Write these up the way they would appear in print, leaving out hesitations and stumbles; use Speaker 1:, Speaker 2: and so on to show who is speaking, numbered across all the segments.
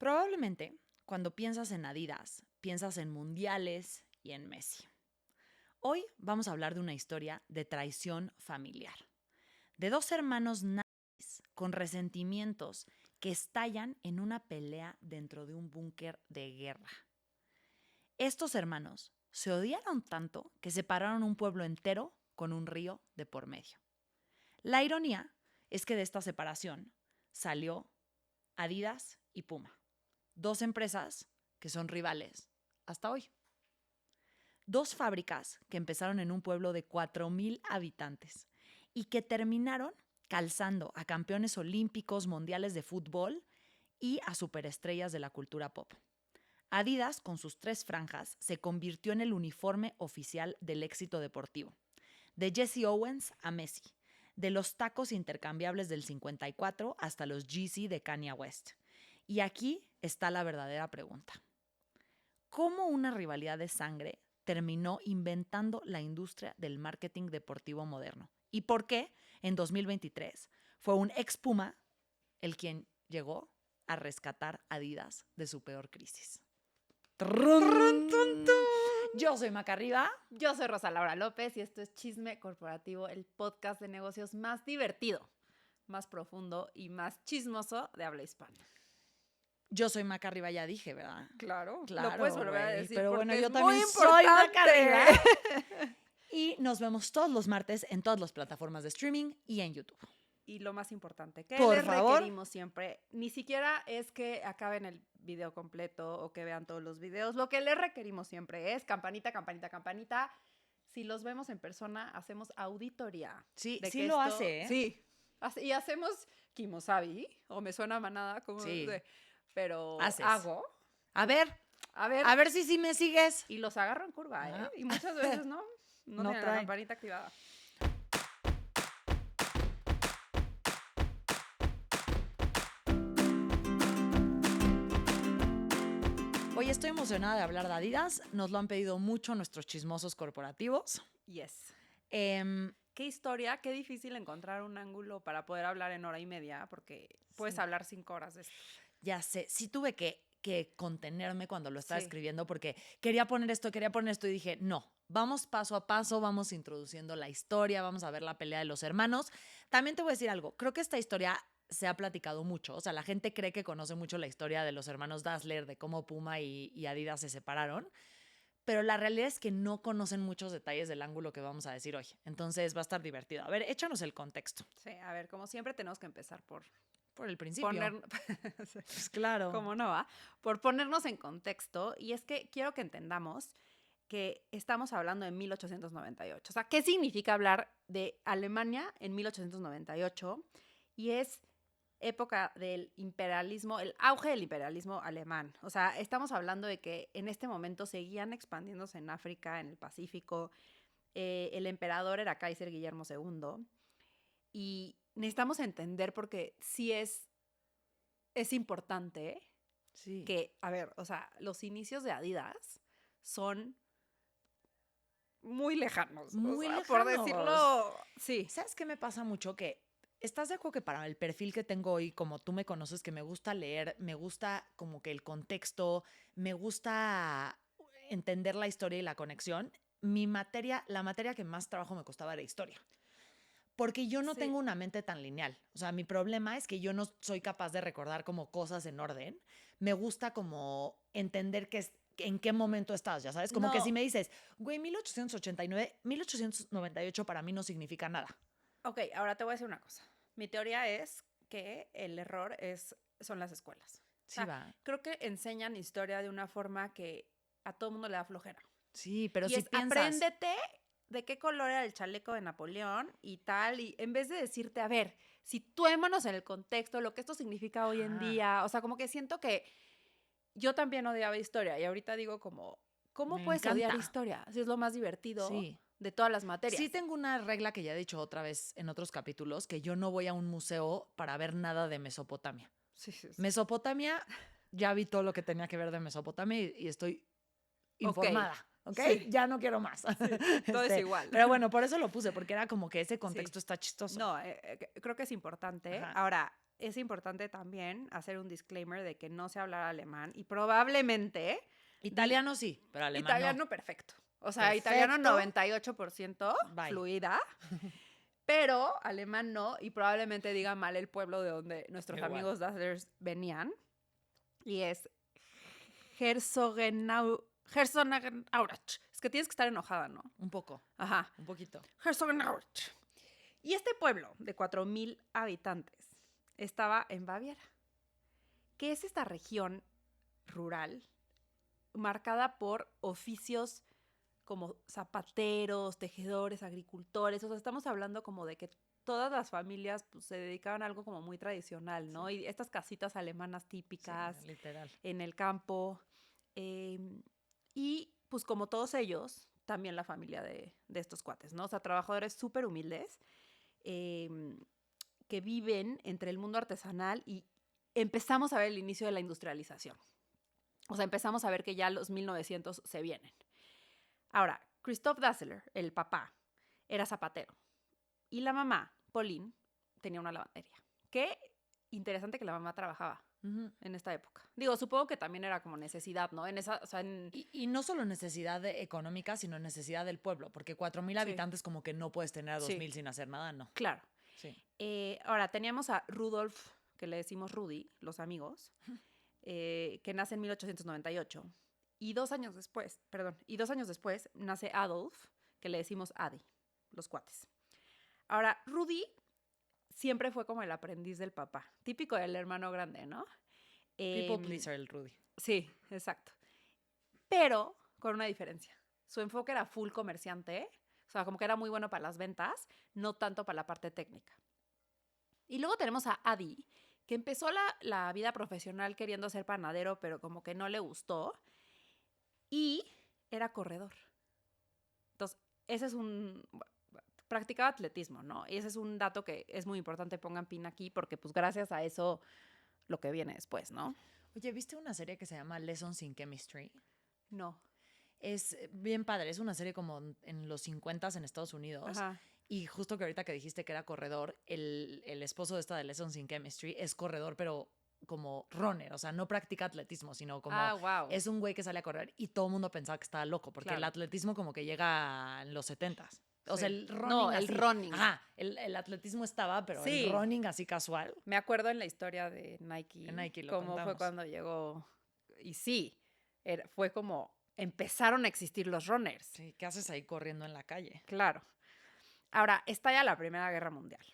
Speaker 1: Probablemente, cuando piensas en Adidas, piensas en mundiales y en Messi. Hoy vamos a hablar de una historia de traición familiar, de dos hermanos nazis con resentimientos que estallan en una pelea dentro de un búnker de guerra. Estos hermanos se odiaron tanto que separaron un pueblo entero con un río de por medio. La ironía es que de esta separación salió Adidas y Puma, dos empresas que son rivales hasta hoy. Dos fábricas que empezaron en un pueblo de 4,000 habitantes y que terminaron calzando a campeones olímpicos, mundiales de fútbol y a superestrellas de la cultura pop. Adidas, con sus 3 franjas, se convirtió en el uniforme oficial del éxito deportivo. De Jesse Owens a Messi, de los tacos intercambiables del 54 hasta los Yeezy de Kanye West. Y aquí está la verdadera pregunta. ¿Cómo una rivalidad de sangre terminó inventando la industria del marketing deportivo moderno? ¿Y por qué en 2023 fue un ex Puma el quien llegó a rescatar a Adidas de su peor crisis?
Speaker 2: ¡Trun, tun, tun!
Speaker 1: Yo soy Maca Riva.
Speaker 2: Yo soy Rosa Laura López y esto es Chisme Corporativo, el podcast de negocios más divertido, más profundo y más chismoso de habla hispana.
Speaker 1: Yo soy Maca Riva, ya dije, ¿verdad?
Speaker 2: Claro,
Speaker 1: Claro,
Speaker 2: lo puedes volver a
Speaker 1: güey,
Speaker 2: decir
Speaker 1: pero
Speaker 2: porque
Speaker 1: bueno, yo
Speaker 2: es
Speaker 1: también
Speaker 2: muy
Speaker 1: soy Maca Riva.
Speaker 2: importante.
Speaker 1: Y nos vemos todos los martes en todas las plataformas de streaming y en YouTube.
Speaker 2: Y lo más importante, que
Speaker 1: Por
Speaker 2: les
Speaker 1: favor.
Speaker 2: requerimos siempre, ni siquiera es que acaben el video completo o que vean todos los videos, lo que les requerimos siempre es campanita, campanita, campanita. Si los vemos en persona, hacemos auditoría.
Speaker 1: Sí,
Speaker 2: de
Speaker 1: sí
Speaker 2: que
Speaker 1: lo
Speaker 2: esto-
Speaker 1: hace, ¿eh?
Speaker 2: Sí, y hacemos kimosabi, o me suena manada, como
Speaker 1: Sí.
Speaker 2: pero
Speaker 1: Haces.
Speaker 2: hago.
Speaker 1: A ver si sí me sigues.
Speaker 2: Y los agarro en curva,
Speaker 1: Ajá.
Speaker 2: Y muchas veces no
Speaker 1: No
Speaker 2: tienen la
Speaker 1: traen.
Speaker 2: campanita activada.
Speaker 1: Hoy estoy emocionada de hablar de Adidas. Nos lo han pedido mucho nuestros chismosos corporativos.
Speaker 2: Yes.
Speaker 1: Em,
Speaker 2: Qué historia, qué difícil encontrar un ángulo para poder hablar en hora y media, porque puedes
Speaker 1: Sí.
Speaker 2: hablar 5 horas de esto.
Speaker 1: Ya sé, sí tuve que contenerme cuando lo estaba
Speaker 2: Sí.
Speaker 1: escribiendo porque quería poner esto y dije, no, vamos paso a paso, vamos introduciendo la historia, vamos a ver la pelea de los hermanos. También te voy a decir algo, creo que esta historia se ha platicado mucho, o sea, la gente cree que conoce mucho la historia de los hermanos Dassler, de cómo Puma y Adidas se separaron, pero la realidad es que no conocen muchos detalles del ángulo que vamos a decir hoy, entonces va a estar divertido. A ver, échanos el contexto.
Speaker 2: Sí, a ver, como siempre tenemos que empezar por
Speaker 1: Por el principio.
Speaker 2: poner...
Speaker 1: Pues claro.
Speaker 2: ¿Cómo no va? Por ponernos en contexto, y es que quiero que entendamos que estamos hablando de 1898. O sea, ¿qué significa hablar de Alemania en 1898? Y es época del imperialismo, el auge del imperialismo alemán. O sea, estamos hablando de que en este momento seguían expandiéndose en África, en el Pacífico. El emperador era Kaiser Guillermo II. Y necesitamos entender porque sí es importante
Speaker 1: Sí.
Speaker 2: que, a ver, o sea, los inicios de Adidas son muy lejanos.
Speaker 1: Muy
Speaker 2: o sea, por
Speaker 1: lejanos.
Speaker 2: decirlo, sí.
Speaker 1: ¿Sabes qué me pasa mucho? Que estás de acuerdo que para el perfil que tengo hoy, como tú me conoces, que me gusta leer, me gusta como que el contexto, me gusta entender la historia y la conexión, la materia que más trabajo me costaba era historia. Porque yo no
Speaker 2: Sí.
Speaker 1: tengo una mente tan lineal. O sea, mi problema es que yo no soy capaz de recordar como cosas en orden. Me gusta como entender en qué momento estás, ya sabes. Como que
Speaker 2: No.
Speaker 1: si me dices, güey, 1889, 1898 para mí no significa nada.
Speaker 2: Ok, ahora te voy a decir una cosa. Mi teoría es que el error son las escuelas.
Speaker 1: Sí,
Speaker 2: O sea,
Speaker 1: va.
Speaker 2: creo que enseñan historia de una forma que a todo el mundo le da flojera.
Speaker 1: Sí, pero
Speaker 2: y
Speaker 1: si
Speaker 2: es,
Speaker 1: piensas...
Speaker 2: apréndete de qué color era el chaleco de Napoleón y tal, y en vez de decirte, a ver, situémonos en el contexto, lo que esto significa hoy en
Speaker 1: Ajá.
Speaker 2: día, o sea, como que siento que yo también odiaba historia y ahorita digo como, ¿cómo
Speaker 1: Me
Speaker 2: puedes odiar
Speaker 1: encanta.
Speaker 2: historia? Si es lo más divertido
Speaker 1: Sí.
Speaker 2: de todas las materias.
Speaker 1: Sí tengo una regla que ya he dicho otra vez en otros capítulos, que yo no voy a un museo para ver nada de Mesopotamia.
Speaker 2: Sí, sí, sí.
Speaker 1: Mesopotamia, ya vi todo lo que tenía que ver de Mesopotamia y estoy informada. ¿Ok?
Speaker 2: Sí.
Speaker 1: Ya no quiero más.
Speaker 2: Todo es igual.
Speaker 1: Pero bueno, por eso lo puse, porque era como que ese contexto
Speaker 2: Sí.
Speaker 1: está chistoso.
Speaker 2: No, creo que es importante.
Speaker 1: Ajá.
Speaker 2: Ahora, es importante también hacer un disclaimer de que no sé hablar alemán y probablemente
Speaker 1: Italiano sí, pero alemán
Speaker 2: italiano
Speaker 1: no.
Speaker 2: perfecto. O sea,
Speaker 1: Perfecto.
Speaker 2: italiano 98%
Speaker 1: Bye.
Speaker 2: fluida, pero alemán no y probablemente diga mal el pueblo de donde nuestros
Speaker 1: Igual.
Speaker 2: amigos Dazzlers venían. Y es Herzogenaurach. Es que tienes que estar enojada, ¿no?
Speaker 1: Un poco,
Speaker 2: Ajá.
Speaker 1: un poquito.
Speaker 2: Herzogenaurach. Y este pueblo de 4,000 habitantes estaba en Baviera, que es esta región rural marcada por oficios como zapateros, tejedores, agricultores. O sea, estamos hablando como de que todas las familias pues, se dedicaban a algo como muy tradicional, ¿no?
Speaker 1: Sí.
Speaker 2: Y estas casitas alemanas típicas
Speaker 1: Sí, literal.
Speaker 2: en el campo. Y pues como todos ellos, también la familia de estos cuates, ¿no? O sea, trabajadores súper humildes que viven entre el mundo artesanal y empezamos a ver el inicio de la industrialización. O sea, empezamos a ver que ya los 1900 se vienen. Ahora, Christoph Dassler, el papá, era zapatero. Y la mamá, Pauline, tenía una lavandería. Qué interesante que la mamá trabajaba en esta época. Digo, supongo que también era como necesidad, ¿no? En esa, o sea,
Speaker 1: Y no solo necesidad económica, sino necesidad del pueblo, porque 4,000
Speaker 2: Sí.
Speaker 1: habitantes como que no puedes tener a
Speaker 2: Sí.
Speaker 1: 2,000 sin hacer nada, no.
Speaker 2: Claro.
Speaker 1: Sí.
Speaker 2: Ahora, teníamos a Rudolf, que le decimos Rudy, los amigos, que nace en 1898. Y 2 años después nace Adolf, que le decimos Adi, los cuates. Ahora, Rudy siempre fue como el aprendiz del papá, típico del hermano grande, ¿no?
Speaker 1: People pleaser, el Rudy.
Speaker 2: Sí, exacto. Pero con una diferencia. Su enfoque era full comerciante, o sea, como que era muy bueno para las ventas, no tanto para la parte técnica. Y luego tenemos a Adi, que empezó la vida profesional queriendo ser panadero, pero como que no le gustó, y era corredor. Entonces, ese es practicaba atletismo, ¿no? Y ese es un dato que es muy importante, pongan pin aquí, porque pues gracias a eso lo que viene después, ¿no?
Speaker 1: Oye, ¿viste una serie que se llama Lessons in Chemistry?
Speaker 2: No.
Speaker 1: Es bien padre, es una serie como en los 50 en Estados Unidos.
Speaker 2: Ajá.
Speaker 1: Y justo que ahorita que dijiste que era corredor, el esposo de esta de Lessons in Chemistry es corredor, pero como runner, o sea, no practica atletismo, sino como
Speaker 2: wow.
Speaker 1: es un güey que sale a correr y todo el mundo pensaba que estaba loco, porque el
Speaker 2: Claro.
Speaker 1: atletismo como que llega en los 70s. O
Speaker 2: Sí.
Speaker 1: sea, el running
Speaker 2: No, el
Speaker 1: así.
Speaker 2: running.
Speaker 1: Ajá, el atletismo estaba, pero
Speaker 2: Sí.
Speaker 1: el running así casual.
Speaker 2: Me acuerdo en la historia de Nike,
Speaker 1: En Nike lo
Speaker 2: cómo fue
Speaker 1: contamos.
Speaker 2: cuando llegó. Y sí, fue como empezaron a existir los runners.
Speaker 1: Sí, ¿qué haces ahí corriendo en la calle?
Speaker 2: Claro. Ahora, estalla la Primera Guerra Mundial.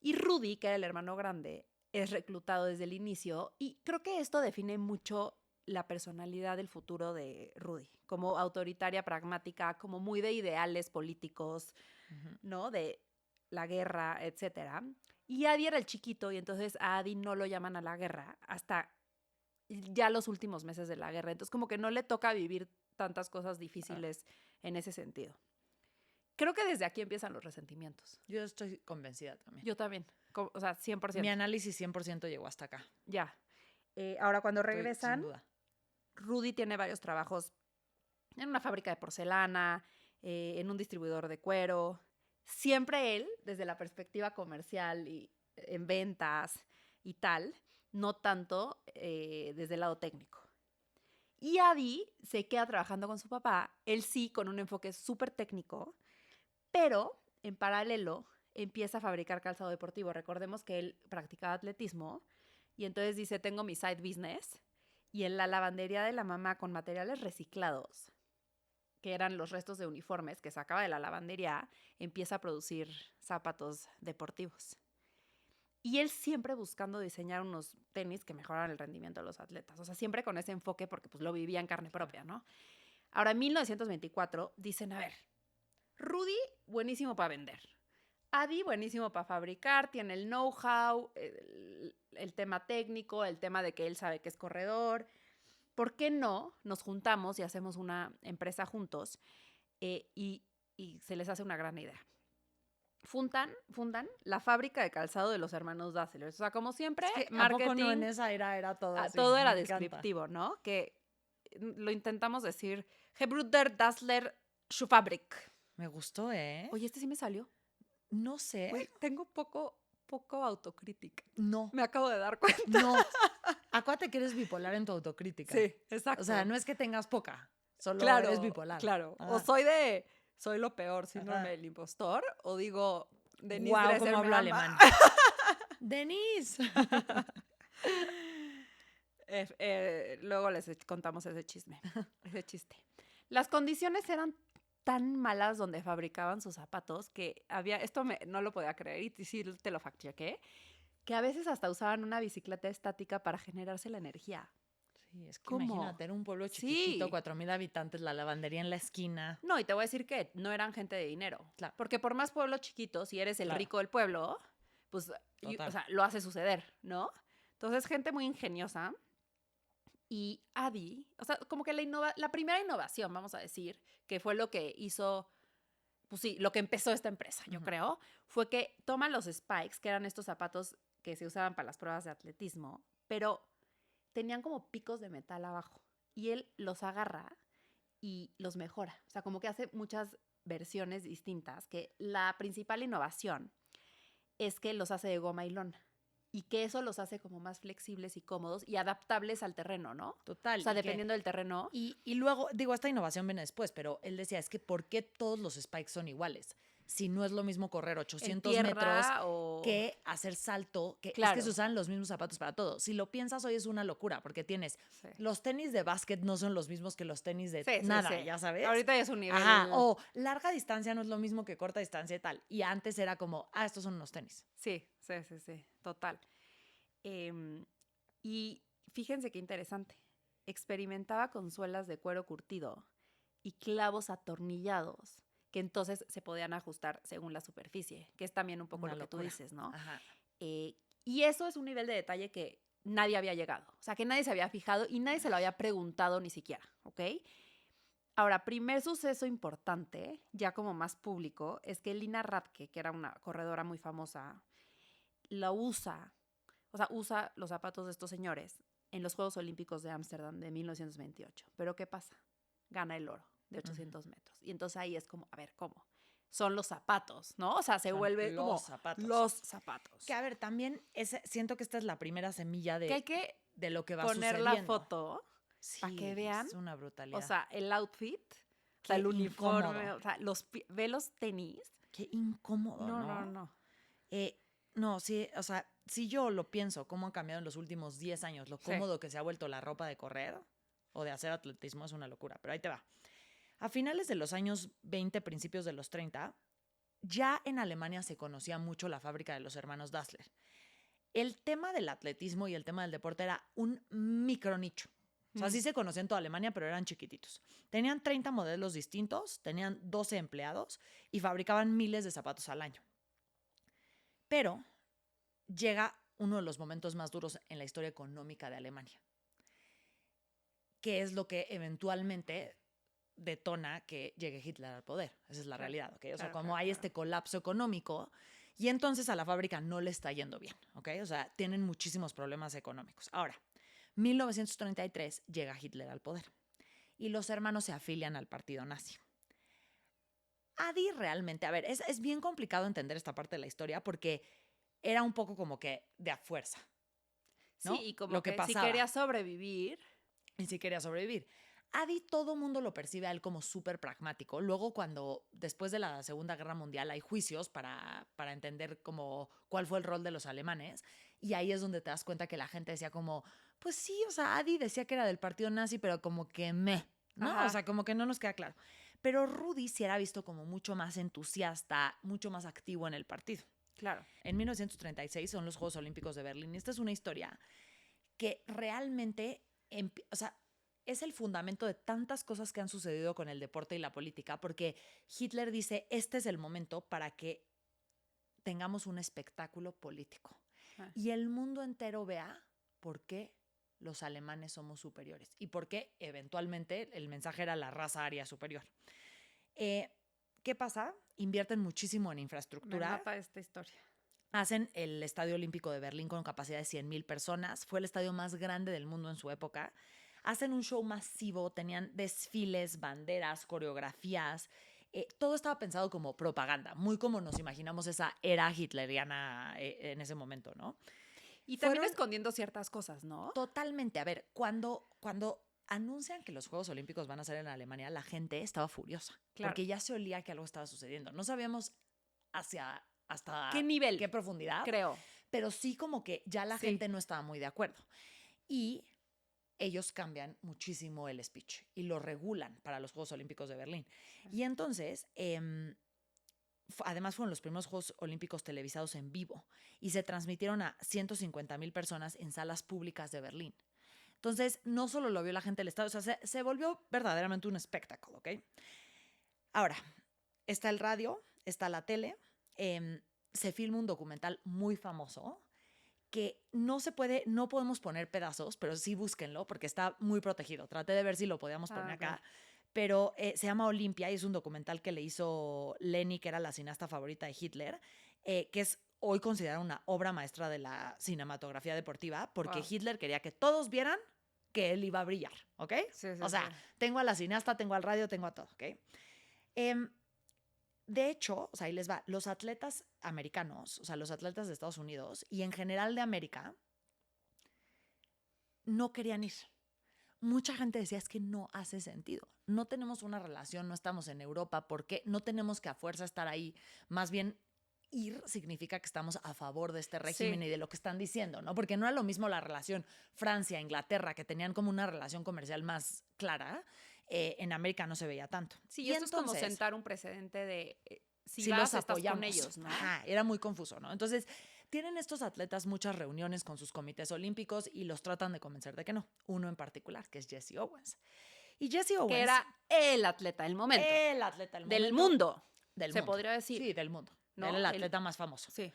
Speaker 2: Y Rudy, que era el hermano grande, es reclutado desde el inicio. Y creo que esto define mucho la personalidad del futuro de Rudy. Como autoritaria, pragmática, como muy de ideales políticos, ¿no? De la guerra, etcétera. Y Adi era el chiquito y entonces a Adi no lo llaman a la guerra hasta ya los últimos meses de la guerra. Entonces como que no le toca vivir tantas cosas difíciles en ese sentido. Creo que desde aquí empiezan los resentimientos.
Speaker 1: Yo estoy convencida también.
Speaker 2: Yo también. O sea, 100%.
Speaker 1: Mi análisis 100% llegó hasta acá.
Speaker 2: Ya. Ahora, cuando
Speaker 1: Estoy
Speaker 2: regresan,
Speaker 1: sin duda.
Speaker 2: Rudy tiene varios trabajos en una fábrica de porcelana, en un distribuidor de cuero. Siempre él, desde la perspectiva comercial y en ventas y tal, no tanto desde el lado técnico. Y Adi se queda trabajando con su papá, él sí con un enfoque súper técnico, pero en paralelo empieza a fabricar calzado deportivo. Recordemos que él practicaba atletismo y entonces dice, tengo mi side business, y en la lavandería de la mamá con materiales reciclados, que eran los restos de uniformes que sacaba de la lavandería, empieza a producir zapatos deportivos. Y él siempre buscando diseñar unos tenis que mejoraran el rendimiento de los atletas. O sea, siempre con ese enfoque porque pues lo vivía en carne propia, ¿no? Ahora, en 1924, dicen, a ver, Rudy, buenísimo para vender. Adi, buenísimo para fabricar, tiene el know-how, el tema técnico, el tema de que él sabe que es corredor. ¿Por qué no nos juntamos y hacemos una empresa juntos y se les hace una gran idea? Fundan la fábrica de calzado de los hermanos Dassler. O sea, como siempre,
Speaker 1: Es que,
Speaker 2: marketing.
Speaker 1: ¿a poco no en esa era todo así?
Speaker 2: Todo era
Speaker 1: Me encanta.
Speaker 2: descriptivo, ¿no? Que lo intentamos decir. Gebrüder Dassler Schuhfabrik.
Speaker 1: Me gustó, ¿eh?
Speaker 2: Oye, este sí me salió.
Speaker 1: No sé.
Speaker 2: Güey, tengo poco poco autocrítica.
Speaker 1: No,
Speaker 2: Me acabo de dar cuenta.
Speaker 1: no. Acuérdate que eres bipolar en tu autocrítica.
Speaker 2: Sí, exacto.
Speaker 1: O sea, no es que tengas poca, solo
Speaker 2: claro,
Speaker 1: eres bipolar.
Speaker 2: Claro.
Speaker 1: Ajá.
Speaker 2: O soy lo peor, síndrome del impostor, o digo, Denise
Speaker 1: Guau,
Speaker 2: Dresser
Speaker 1: cómo
Speaker 2: me
Speaker 1: hablo
Speaker 2: ama.
Speaker 1: alemán. Denise.
Speaker 2: Luego les contamos ese chisme, ese chiste. Las condiciones eran tan malas donde fabricaban sus zapatos que no lo podía creer y sí te lo fact-chequé, que a veces hasta usaban una bicicleta estática para generarse la energía.
Speaker 1: Sí, es que
Speaker 2: ¿Cómo?
Speaker 1: imagínate, era un pueblo chiquitito,
Speaker 2: Sí.
Speaker 1: 4,000 habitantes, la lavandería en la esquina.
Speaker 2: No, y te voy a decir que no eran gente de dinero.
Speaker 1: Claro.
Speaker 2: Porque por más pueblo chiquito, si eres el
Speaker 1: Claro.
Speaker 2: rico del pueblo, pues,
Speaker 1: Total.
Speaker 2: o sea, lo hace suceder, ¿no? Entonces, gente muy ingeniosa. Y Adi, o sea, como que la primera innovación, vamos a decir, que fue lo que hizo, pues sí, lo que empezó esta empresa, yo creo, fue que toman los spikes, que eran estos zapatos que se usaban para las pruebas de atletismo, pero tenían como picos de metal abajo. Y él los agarra y los mejora. O sea, como que hace muchas versiones distintas, que la principal innovación es que los hace de goma y lona. Y que eso los hace como más flexibles y cómodos y adaptables al terreno, ¿no?
Speaker 1: Total.
Speaker 2: O sea, dependiendo del terreno.
Speaker 1: Y luego, digo, esta innovación viene después, pero él decía, es que ¿por qué todos los spikes son iguales? Si no es lo mismo correr 800 metros que hacer salto, que
Speaker 2: Claro.
Speaker 1: es que se usan los mismos zapatos para todo. Si lo piensas hoy es una locura, porque tienes
Speaker 2: Sí.
Speaker 1: los tenis de básquet no son los mismos que los tenis de
Speaker 2: Sí, sí,
Speaker 1: nada,
Speaker 2: sí.
Speaker 1: ya sabes.
Speaker 2: Ahorita ya es un nivel.
Speaker 1: Ajá, o larga distancia no es lo mismo que corta distancia y tal. Y antes era como, estos son unos tenis.
Speaker 2: Sí, total. Y fíjense qué interesante. Experimentaba con suelas de cuero curtido y clavos atornillados que entonces se podían ajustar según la superficie, que es también un poco
Speaker 1: Una
Speaker 2: lo que tú
Speaker 1: locura.
Speaker 2: dices, ¿no?
Speaker 1: Ajá.
Speaker 2: Y eso es un nivel de detalle que nadie había llegado. O sea, que nadie se había fijado y nadie se lo había preguntado ni siquiera, ¿ok? Ahora, primer suceso importante, ya como más público, es que Lina Radke, que era una corredora muy famosa, usa los zapatos de estos señores en los Juegos Olímpicos de Ámsterdam de 1928. Pero ¿qué pasa? Gana el oro de 800 metros. Y entonces ahí es como, a ver, ¿cómo? Son los zapatos, ¿no? O sea, se
Speaker 1: Son
Speaker 2: vuelve
Speaker 1: los
Speaker 2: como
Speaker 1: zapatos.
Speaker 2: los zapatos.
Speaker 1: Que a ver, también siento que esta es la primera semilla
Speaker 2: Que hay que
Speaker 1: de lo que va
Speaker 2: poner
Speaker 1: sucediendo.
Speaker 2: la foto
Speaker 1: Sí,
Speaker 2: para que vean.
Speaker 1: Es una brutalidad.
Speaker 2: O sea, el outfit, o
Speaker 1: Qué
Speaker 2: sea, el uniforme,
Speaker 1: incómodo.
Speaker 2: o sea, ve los tenis.
Speaker 1: Qué incómodo, ¿no?
Speaker 2: No.
Speaker 1: No, sí, o sea, si yo lo pienso, cómo ha cambiado en los últimos 10 años, lo cómodo que se ha vuelto la ropa de correr o de hacer atletismo es una locura, pero ahí te va. A finales de los años 20, principios de los 30, ya en Alemania se conocía mucho la fábrica de los hermanos Dassler. El tema del atletismo y el tema del deporte era un micronicho. O sea, sí se conocía en toda Alemania, pero eran chiquititos. Tenían 30 modelos distintos, tenían 12 empleados y fabricaban miles de zapatos al año. Pero llega uno de los momentos más duros en la historia económica de Alemania, que es lo que eventualmente detona que llegue Hitler al poder. Esa es la realidad, ¿ok? O sea, como hay este colapso económico y entonces a la fábrica no le está yendo bien, ¿ok? O sea, tienen muchísimos problemas económicos. Ahora, 1933 llega Hitler al poder y los hermanos se afilian al partido nazi. Adi realmente, a ver, es bien complicado entender esta parte de la historia porque era un poco como que de a fuerza, ¿no?
Speaker 2: Sí, y como
Speaker 1: lo que
Speaker 2: si
Speaker 1: pasaba.
Speaker 2: quería sobrevivir.
Speaker 1: Y si quería sobrevivir. Adi todo mundo lo percibe a él como súper pragmático. Luego cuando después de la Segunda Guerra Mundial hay juicios para entender como cuál fue el rol de los alemanes y ahí es donde te das cuenta que la gente decía como, pues sí, o sea, Adi decía que era del partido nazi, pero como que ¿no?
Speaker 2: Ajá.
Speaker 1: O sea, como que no nos queda claro. Pero Rudy sí era visto como mucho más entusiasta, mucho más activo en el partido.
Speaker 2: Claro.
Speaker 1: En 1936 son los Juegos Olímpicos de Berlín y esta es una historia que realmente, o sea, es el fundamento de tantas cosas que han sucedido con el deporte y la política, porque Hitler dice, este es el momento para que tengamos un espectáculo político. Y el mundo entero vea por qué los alemanes somos superiores y por qué eventualmente el mensaje era la raza aria superior. ¿Qué pasa? Invierten muchísimo en infraestructura.
Speaker 2: Me mata esta historia.
Speaker 1: Hacen el Estadio Olímpico de Berlín con capacidad de 100,000 personas. Fue el estadio más grande del mundo en su época. Hacen un show masivo, tenían desfiles, banderas, coreografías. todo estaba pensado como propaganda, muy como nos imaginamos esa era hitleriana en ese momento, ¿no?
Speaker 2: Y también
Speaker 1: Fueron
Speaker 2: escondiendo ciertas cosas, ¿no?
Speaker 1: totalmente. A ver, cuando anuncian que los Juegos Olímpicos van a ser en Alemania, la gente estaba furiosa,
Speaker 2: Claro.
Speaker 1: porque ya se olía que algo estaba sucediendo. No sabíamos hasta
Speaker 2: ¿Qué nivel?
Speaker 1: qué profundidad,
Speaker 2: Creo.
Speaker 1: pero sí como que ya la
Speaker 2: Sí.
Speaker 1: gente no estaba muy de acuerdo. Y ellos cambian muchísimo el speech y lo regulan para los Juegos Olímpicos de Berlín. Y entonces, además fueron los primeros Juegos Olímpicos televisados en vivo y se transmitieron a 150,000 personas en salas públicas de Berlín. Entonces, no solo lo vio la gente del estado, o sea, se volvió verdaderamente un espectáculo, ¿ok? Ahora, está el radio, está la tele, se filma un documental muy famoso que no podemos poner pedazos, pero sí búsquenlo porque está muy protegido. Traté de ver si lo podíamos poner
Speaker 2: ok.
Speaker 1: acá, pero se llama Olimpia y es un documental que le hizo Leni, que era la cineasta favorita de Hitler, que es hoy considerada una obra maestra de la cinematografía deportiva, porque
Speaker 2: Wow.
Speaker 1: Hitler quería que todos vieran que él iba a brillar, ¿ok?
Speaker 2: Sí, sí,
Speaker 1: O sea,
Speaker 2: sí.
Speaker 1: tengo a la cineasta, tengo al radio, tengo a todo, ¿ok? De hecho, o sea, ahí les va, los atletas americanos, o sea, los atletas de Estados Unidos y en general de América, no querían ir. Mucha gente decía, es que no hace sentido. No tenemos una relación, no estamos en Europa, ¿por qué? No tenemos que a fuerza estar ahí. Más bien, ir significa que estamos a favor de este régimen
Speaker 2: Sí.
Speaker 1: y de lo que están diciendo, ¿no? Porque no era lo mismo la relación Francia-Inglaterra, que tenían como una relación comercial más clara. En América no se veía tanto.
Speaker 2: Sí,
Speaker 1: Y
Speaker 2: esto es como
Speaker 1: entonces,
Speaker 2: sentar un precedente de si
Speaker 1: si
Speaker 2: vas,
Speaker 1: los
Speaker 2: estás
Speaker 1: apoyamos.
Speaker 2: con ellos, ¿no?
Speaker 1: Ajá, era muy confuso, ¿no? Entonces, tienen estos atletas muchas reuniones con sus comités olímpicos y los tratan de convencer de que no. Uno en particular, que es Jesse Owens. Y Jesse Owens,
Speaker 2: Que era el atleta del momento.
Speaker 1: el atleta
Speaker 2: del mundo.
Speaker 1: del
Speaker 2: se
Speaker 1: mundo.
Speaker 2: podría decir.
Speaker 1: Sí, del mundo.
Speaker 2: ¿No?
Speaker 1: Era el atleta más famoso.
Speaker 2: Sí.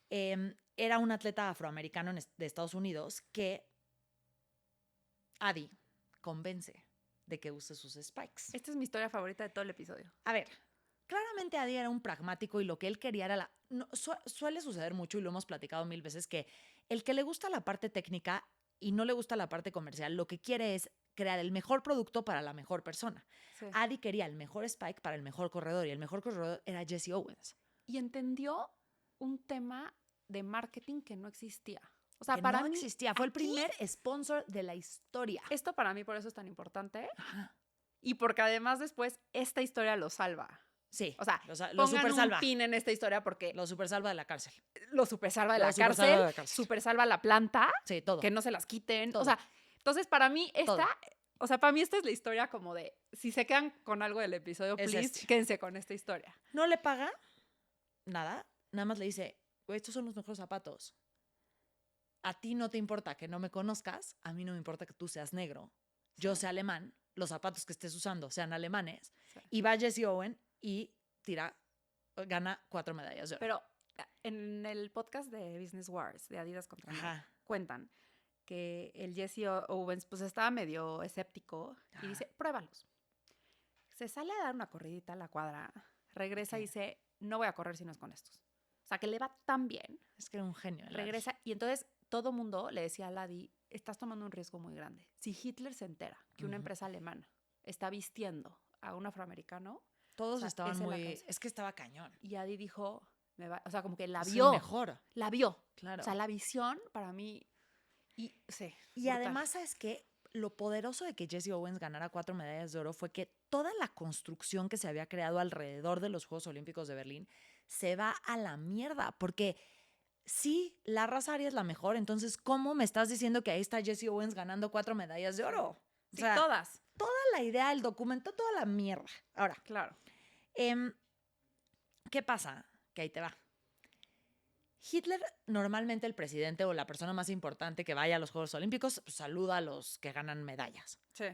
Speaker 1: Era un atleta afroamericano de Estados Unidos que Adi convence de que use sus spikes.
Speaker 2: Esta es mi historia favorita de todo el episodio.
Speaker 1: A ver, claramente Adi era un pragmático y lo que él quería era suele suceder mucho y lo hemos platicado 1000 veces que el que le gusta la parte técnica y no le gusta la parte comercial, lo que quiere es crear el mejor producto para la mejor persona.
Speaker 2: Sí.
Speaker 1: Adi quería el mejor spike para el mejor corredor y el mejor corredor era Jesse Owens.
Speaker 2: Y entendió un tema de marketing que no existía. O sea,
Speaker 1: Que
Speaker 2: para
Speaker 1: no
Speaker 2: mí
Speaker 1: existía. Fue el
Speaker 2: aquí,
Speaker 1: primer sponsor de la historia.
Speaker 2: esto para mí por eso es tan importante.
Speaker 1: Ajá.
Speaker 2: Y porque además después esta historia lo salva.
Speaker 1: Sí.
Speaker 2: O sea,
Speaker 1: lo
Speaker 2: pongan
Speaker 1: super
Speaker 2: un
Speaker 1: salva.
Speaker 2: pin en esta historia porque
Speaker 1: Lo super salva de la cárcel.
Speaker 2: lo super salva de
Speaker 1: Lo
Speaker 2: la
Speaker 1: super
Speaker 2: cárcel,
Speaker 1: salva de la cárcel.
Speaker 2: super salva la planta,
Speaker 1: Sí, todo.
Speaker 2: que no se las quiten.
Speaker 1: Todo.
Speaker 2: O sea, entonces para mí
Speaker 1: Todo.
Speaker 2: esta, o sea, para mí esta es la historia como de, si se quedan con algo del episodio,
Speaker 1: Es
Speaker 2: please,
Speaker 1: este.
Speaker 2: quédense con esta historia.
Speaker 1: No le paga nada. Nada más le dice, güey, estos son los mejores zapatos. A ti no te importa que no me conozcas. A mí no me importa que tú seas negro. Yo sé alemán. Los zapatos que estés usando sean alemanes.
Speaker 2: Sí.
Speaker 1: Y va Jesse Owen y gana 4 medallas de oro.
Speaker 2: Pero en el podcast de Business Wars, de Adidas contra Nike,
Speaker 1: Ajá.
Speaker 2: cuentan que el Jesse Owens pues estaba medio escéptico y dice, pruébalos. Se sale a dar una corridita a la cuadra, regresa y dice, no voy a correr si no es con estos. O sea, que le va tan bien.
Speaker 1: Es que era un genio.
Speaker 2: Regresa y entonces todo mundo le decía a Ladi, estás tomando un riesgo muy grande. Si Hitler se entera que una empresa alemana está vistiendo a un afroamericano,
Speaker 1: Todos
Speaker 2: o sea,
Speaker 1: estaban
Speaker 2: ese la
Speaker 1: muy...
Speaker 2: cancela.
Speaker 1: Es que estaba cañón.
Speaker 2: Y Adi dijo, o sea, como que la
Speaker 1: Es el
Speaker 2: vio.
Speaker 1: mejor.
Speaker 2: La vio.
Speaker 1: Claro.
Speaker 2: O sea, la visión para mí. Y sí.
Speaker 1: Y
Speaker 2: brutal.
Speaker 1: además, ¿sabes qué? Lo poderoso de que Jesse Owens ganara 4 medallas de oro fue que toda la construcción que se había creado alrededor de los Juegos Olímpicos de Berlín se va a la mierda. Porque sí, la raza aria es la mejor. Entonces, ¿cómo me estás diciendo que ahí está Jesse Owens ganando 4 medallas de oro?
Speaker 2: Sí,
Speaker 1: O sea,
Speaker 2: todas.
Speaker 1: toda la idea del documento, toda la mierda. Ahora,
Speaker 2: Claro.
Speaker 1: ¿qué pasa? Que ahí te va. Hitler, normalmente el presidente o la persona más importante que vaya a los Juegos Olímpicos, pues, saluda a los que ganan medallas.
Speaker 2: Sí.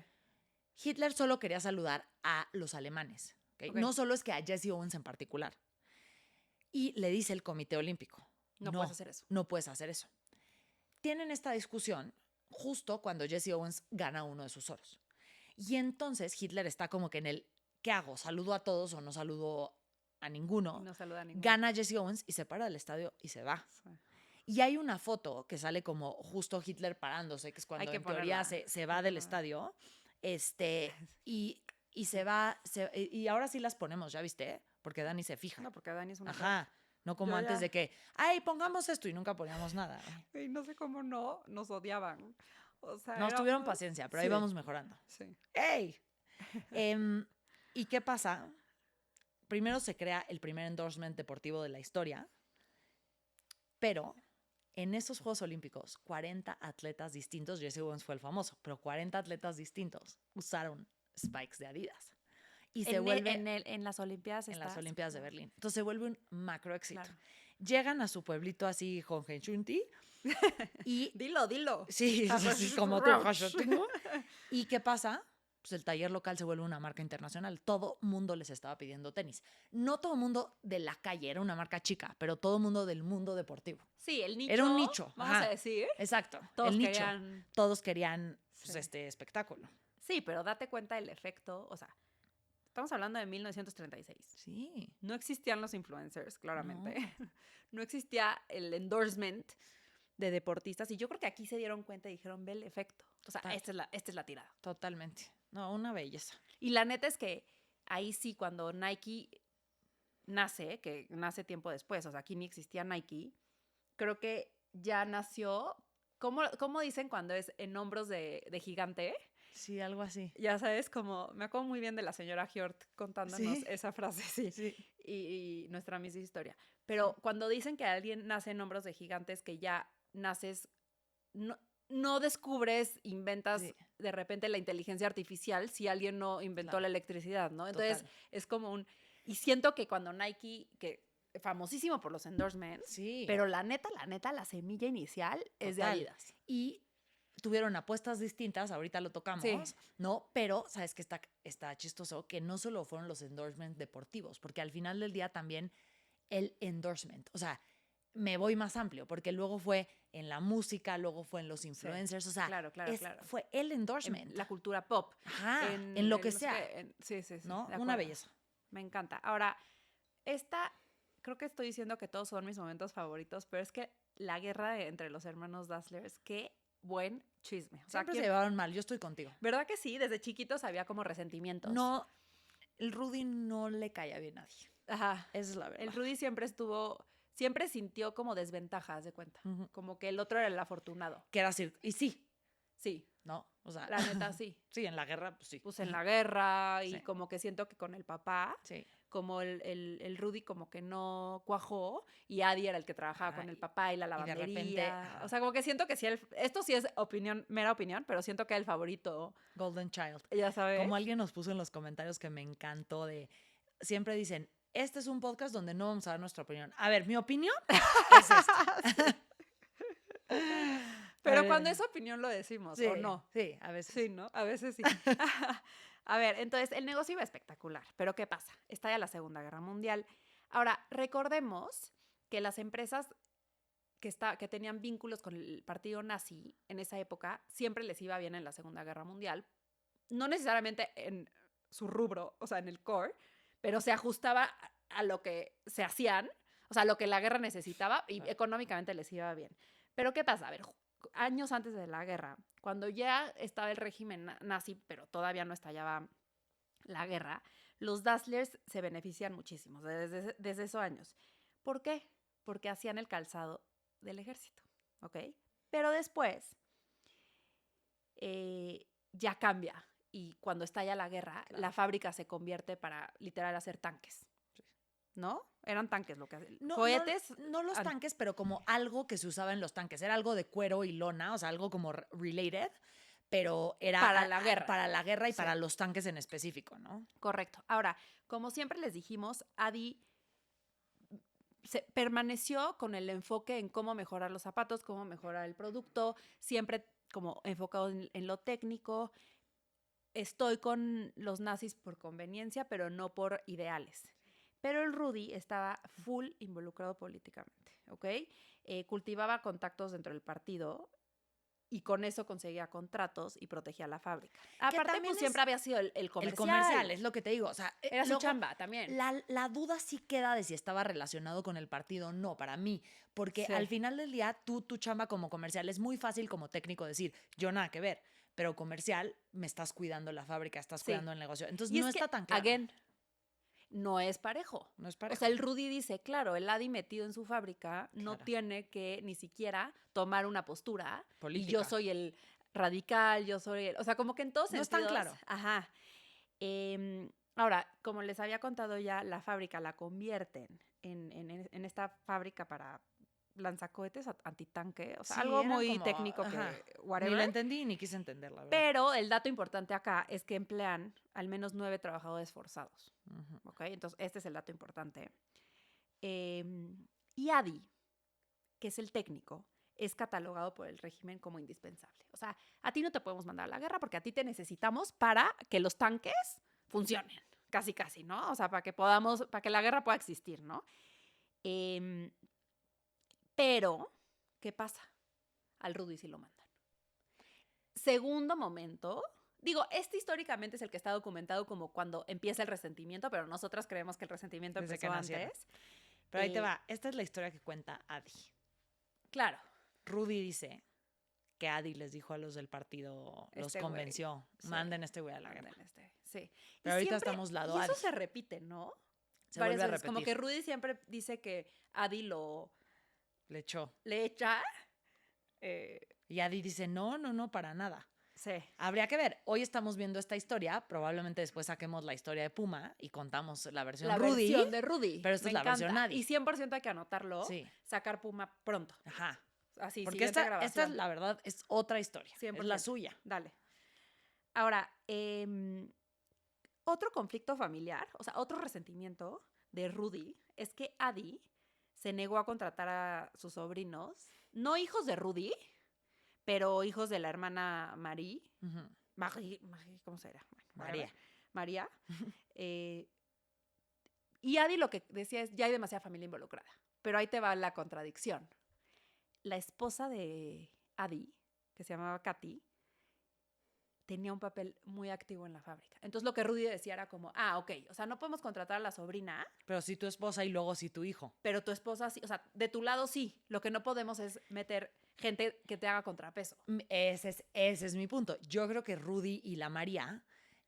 Speaker 1: Hitler solo quería saludar a los alemanes. ¿Okay?
Speaker 2: Ok.
Speaker 1: No solo es que a Jesse Owens en particular. Y le dice el Comité Olímpico.
Speaker 2: No puedes hacer eso.
Speaker 1: No puedes hacer eso. Tienen esta discusión justo cuando Jesse Owens gana uno de sus oros. Y entonces Hitler está como que en el, ¿qué hago? ¿Saludo a todos o no saludo a ninguno?
Speaker 2: No saluda a ninguno.
Speaker 1: Gana Jesse Owens y se para del estadio y se va.
Speaker 2: Sí.
Speaker 1: Y hay una foto que sale como justo Hitler parándose, que es cuando
Speaker 2: Hay que
Speaker 1: en teoría
Speaker 2: ponerla.
Speaker 1: se va del estadio. Y Y se va, y ahora sí las ponemos, ¿ya viste? Porque Dani se fija.
Speaker 2: No, porque Dani es una
Speaker 1: Ajá. No como
Speaker 2: Yo
Speaker 1: antes
Speaker 2: ya-
Speaker 1: de que, ay, pongamos esto y nunca poníamos nada.
Speaker 2: Y no sé cómo no nos odiaban. O sea,
Speaker 1: Nos tuvieron
Speaker 2: éramos...
Speaker 1: paciencia, pero ahí
Speaker 2: Sí,
Speaker 1: vamos mejorando.
Speaker 2: sí.
Speaker 1: ¡Ey! ¿Y qué pasa? Primero se crea el primer endorsement deportivo de la historia, pero en esos Juegos Olímpicos, 40 atletas distintos, Jesse Owens fue el famoso, pero 40 atletas distintos usaron spikes de Adidas. Y se vuelve
Speaker 2: En las Olimpiadas
Speaker 1: en las
Speaker 2: estás,
Speaker 1: Olimpiadas de
Speaker 2: ¿no?
Speaker 1: Berlín. Entonces se vuelve un macro éxito.
Speaker 2: Claro.
Speaker 1: Llegan a su pueblito así, Hohenschunti, y
Speaker 2: Dilo.
Speaker 1: sí, así como tú, Hohenschunti. ¿Y qué pasa? Pues el taller local se vuelve una marca internacional. Todo mundo les estaba pidiendo tenis. No todo mundo de la calle, era una marca chica, pero todo mundo del mundo deportivo.
Speaker 2: Sí, el nicho.
Speaker 1: Era un nicho.
Speaker 2: Vamos
Speaker 1: ajá.
Speaker 2: a decir.
Speaker 1: Exacto.
Speaker 2: Todos
Speaker 1: el nicho.
Speaker 2: querían.
Speaker 1: Todos querían pues,
Speaker 2: Sí.
Speaker 1: este espectáculo.
Speaker 2: Sí, pero date cuenta del efecto. O sea, estamos hablando de 1936.
Speaker 1: Sí.
Speaker 2: No existían los influencers, claramente. No existía el endorsement de deportistas. Y yo creo que aquí se dieron cuenta y dijeron, ve el efecto. O sea,
Speaker 1: Total.
Speaker 2: esta es la tirada.
Speaker 1: Totalmente. No, una belleza.
Speaker 2: Y la neta es que ahí sí, cuando Nike nace, que nace tiempo después, o sea, aquí ni existía Nike, creo que ya nació, ¿cómo dicen cuando es en hombros de gigante?
Speaker 1: Sí, algo así.
Speaker 2: Ya sabes, como, me acuerdo muy bien de la señora Hjort contándonos
Speaker 1: Sí.
Speaker 2: esa frase, sí,
Speaker 1: Sí.
Speaker 2: y nuestra misma historia. Pero cuando dicen que alguien nace en hombros de gigantes, que ya naces, no descubres, inventas
Speaker 1: Sí.
Speaker 2: de repente la inteligencia artificial si alguien no inventó
Speaker 1: Claro.
Speaker 2: la electricidad, ¿no? Entonces
Speaker 1: Total.
Speaker 2: es como un... Y siento que cuando Nike, que famosísimo por los endorsements,
Speaker 1: Sí.
Speaker 2: pero la neta, la semilla inicial es de
Speaker 1: Total.
Speaker 2: Adidas.
Speaker 1: Y tuvieron apuestas distintas, ahorita lo tocamos,
Speaker 2: Sí.
Speaker 1: ¿no? Pero, ¿sabes qué está chistoso? Que no solo fueron los endorsements deportivos, porque al final del día también el endorsement, o sea, me voy más amplio, porque luego fue en la música, luego fue en los influencers, o sea,
Speaker 2: Claro.
Speaker 1: fue el endorsement.
Speaker 2: En la cultura pop.
Speaker 1: Ajá, en lo que sea,
Speaker 2: Sí.
Speaker 1: ¿no?
Speaker 2: de
Speaker 1: Una
Speaker 2: acuerdo.
Speaker 1: belleza.
Speaker 2: Me encanta. Ahora, creo que estoy diciendo que todos son mis momentos favoritos, pero es que la guerra entre los hermanos Dasslers, qué buen chisme. O sea,
Speaker 1: Siempre se llevaron mal, yo estoy contigo.
Speaker 2: ¿verdad que sí? Desde chiquitos había como resentimientos.
Speaker 1: No, el Rudy no le caía bien a nadie.
Speaker 2: Ajá.
Speaker 1: Esa es la verdad.
Speaker 2: El Rudy siempre sintió como desventajas de cuenta.
Speaker 1: Ujú.
Speaker 2: Como que el otro era el afortunado.
Speaker 1: Que era así, y sí,
Speaker 2: Sí,
Speaker 1: ¿no? O sea,
Speaker 2: la neta sí.
Speaker 1: sí, en la guerra, pues sí.
Speaker 2: Pues en la guerra y
Speaker 1: Sí.
Speaker 2: como que siento que con el papá,
Speaker 1: Sí.
Speaker 2: como el Rudy como que no cuajó y Adi era el que trabajaba con el papá y la
Speaker 1: de
Speaker 2: lavandería.
Speaker 1: repente, ajá.
Speaker 2: O sea, como que siento que sí, esto sí es mera opinión, pero siento que el favorito,
Speaker 1: Golden Child.
Speaker 2: ya sabes.
Speaker 1: Como alguien nos puso en los comentarios que me encantó siempre dicen, este es un podcast donde no vamos a dar nuestra opinión. A ver, mi opinión es esta.
Speaker 2: Pero
Speaker 1: A
Speaker 2: cuando
Speaker 1: ver.
Speaker 2: es opinión lo decimos,
Speaker 1: Sí,
Speaker 2: ¿o no?
Speaker 1: Sí, a veces.
Speaker 2: Sí, ¿no? A veces sí. A ver, entonces el negocio iba espectacular, pero ¿qué pasa? Estalla la Segunda Guerra Mundial. Ahora, recordemos que las empresas que tenían vínculos con el partido nazi en esa época, siempre les iba bien en la Segunda Guerra Mundial. No necesariamente en su rubro, o sea, en el core, pero se ajustaba a lo que se hacían, o sea, lo que la guerra necesitaba y
Speaker 1: Claro.
Speaker 2: económicamente les iba bien. Pero ¿qué pasa? A ver, años antes de la guerra, cuando ya estaba el régimen nazi, pero todavía no estallaba la guerra, los Dasslers se benefician muchísimo desde esos años. ¿Por qué? Porque hacían el calzado del ejército, ¿ok? Pero después ya cambia y cuando estalla la guerra,
Speaker 1: Claro.
Speaker 2: la fábrica se convierte para literal hacer tanques, ¿no? Eran tanques lo que hacían.
Speaker 1: No,
Speaker 2: Cohetes.
Speaker 1: no los tanques, pero como algo que se usaba en los tanques. Era algo de cuero y lona, o sea, algo como related, pero era
Speaker 2: Para la guerra.
Speaker 1: Para la guerra y
Speaker 2: Sí.
Speaker 1: para los tanques en específico, ¿no?
Speaker 2: Correcto. Ahora, como siempre les dijimos, Adi permaneció con el enfoque en cómo mejorar los zapatos, cómo mejorar el producto, siempre como enfocado en lo técnico. Estoy con los nazis por conveniencia, pero no por ideales. Pero el Rudy estaba full involucrado políticamente, ¿ok? Cultivaba contactos dentro del partido y con eso conseguía contratos y protegía la fábrica. Aparte,
Speaker 1: también
Speaker 2: pues
Speaker 1: es
Speaker 2: siempre había sido el comercial.
Speaker 1: El comercial, es lo que te digo. O sea,
Speaker 2: Era su
Speaker 1: luego,
Speaker 2: chamba también.
Speaker 1: La duda sí queda de si estaba relacionado con el partido o no, para mí. Porque
Speaker 2: Sí.
Speaker 1: al final del día, tu chamba como comercial es muy fácil como técnico decir, yo nada que ver. pero comercial, me estás cuidando la fábrica, estás
Speaker 2: Sí.
Speaker 1: cuidando el negocio. Entonces
Speaker 2: Y
Speaker 1: no
Speaker 2: es que,
Speaker 1: está tan claro.
Speaker 2: again, no es parejo.
Speaker 1: No es
Speaker 2: O
Speaker 1: parejo.
Speaker 2: sea, el Rudy dice, claro, el Adi metido en su fábrica no
Speaker 1: Claro.
Speaker 2: tiene que ni siquiera tomar una postura. Y
Speaker 1: Política.
Speaker 2: yo soy el radical, yo soy el... O sea, como que en todos
Speaker 1: No es tan
Speaker 2: sentidos...
Speaker 1: claro.
Speaker 2: Ajá. Ahora, como les había contado ya, la fábrica la convierten en esta fábrica para lanzacohetes antitanque. O sea,
Speaker 1: Sí,
Speaker 2: algo
Speaker 1: eran
Speaker 2: muy
Speaker 1: como,
Speaker 2: técnico
Speaker 1: ajá,
Speaker 2: que
Speaker 1: Ni
Speaker 2: whatever.
Speaker 1: la entendí ni quise entender, la verdad.
Speaker 2: Pero el dato importante acá es que emplean al menos 9 trabajadores forzados.
Speaker 1: Ujú.
Speaker 2: ¿Ok? Entonces, este es el dato importante. Y Adi, que es el técnico, es catalogado por el régimen como indispensable. O sea, a ti no te podemos mandar a la guerra porque a ti te necesitamos para que los tanques funcionen. Casi, casi, ¿no? O sea, para que la guerra pueda existir, ¿no? Pero, ¿qué pasa? Al Rudy sí lo mandan. Segundo momento, digo, este históricamente es el que está documentado como cuando empieza el resentimiento, pero nosotras creemos que el resentimiento
Speaker 1: Desde que
Speaker 2: empezó
Speaker 1: nacieron.
Speaker 2: antes.
Speaker 1: Pero ahí te
Speaker 2: Eh,
Speaker 1: va. Esta es la historia que cuenta Adi.
Speaker 2: Claro.
Speaker 1: Rudy dice que Adi les dijo a los del partido, los
Speaker 2: Este güey,
Speaker 1: convenció,
Speaker 2: sí,
Speaker 1: manden a este güey a la
Speaker 2: manden
Speaker 1: guerra.
Speaker 2: sí.
Speaker 1: Pero ahorita estamos lado
Speaker 2: Y eso
Speaker 1: Adi.
Speaker 2: se repite, ¿no?
Speaker 1: Se
Speaker 2: Varias
Speaker 1: vuelve a
Speaker 2: veces. Como que
Speaker 1: repetir.
Speaker 2: Rudy siempre dice que Adi
Speaker 1: Le echó.
Speaker 2: le echa.
Speaker 1: Y Adi dice, no, para nada.
Speaker 2: Sí.
Speaker 1: Habría que ver. Hoy estamos viendo esta historia. Probablemente después saquemos la historia de Puma y contamos la versión
Speaker 2: La
Speaker 1: Rudy.
Speaker 2: versión de Rudy.
Speaker 1: pero esta
Speaker 2: Me
Speaker 1: es la
Speaker 2: encanta.
Speaker 1: versión Adi.
Speaker 2: Y 100% hay que anotarlo.
Speaker 1: Sí.
Speaker 2: Sacar Puma pronto.
Speaker 1: Ajá.
Speaker 2: Así,
Speaker 1: Porque
Speaker 2: siguiente
Speaker 1: esta,
Speaker 2: grabación.
Speaker 1: la verdad, es otra historia.
Speaker 2: 100%.
Speaker 1: Es la suya.
Speaker 2: Dale. Ahora, otro conflicto familiar, o sea, otro resentimiento de Rudy es que Adi se negó a contratar a sus sobrinos, no hijos de Rudy, pero hijos de la hermana Marie.
Speaker 1: Ujú.
Speaker 2: Marie, ¿cómo se llama?
Speaker 1: María.
Speaker 2: María. Y Adi lo que decía es, ya hay demasiada familia involucrada. Pero ahí te va la contradicción. La esposa de Adi, que se llamaba Katy, tenía un papel muy activo en la fábrica. Entonces lo que Rudy decía era como, ok, o sea, no podemos contratar a la sobrina,
Speaker 1: Pero sí tu esposa y luego sí tu hijo.
Speaker 2: pero tu esposa sí, o sea, de tu lado sí. Lo que no podemos es meter gente que te haga contrapeso.
Speaker 1: Ese es mi punto. Yo creo que Rudy y la María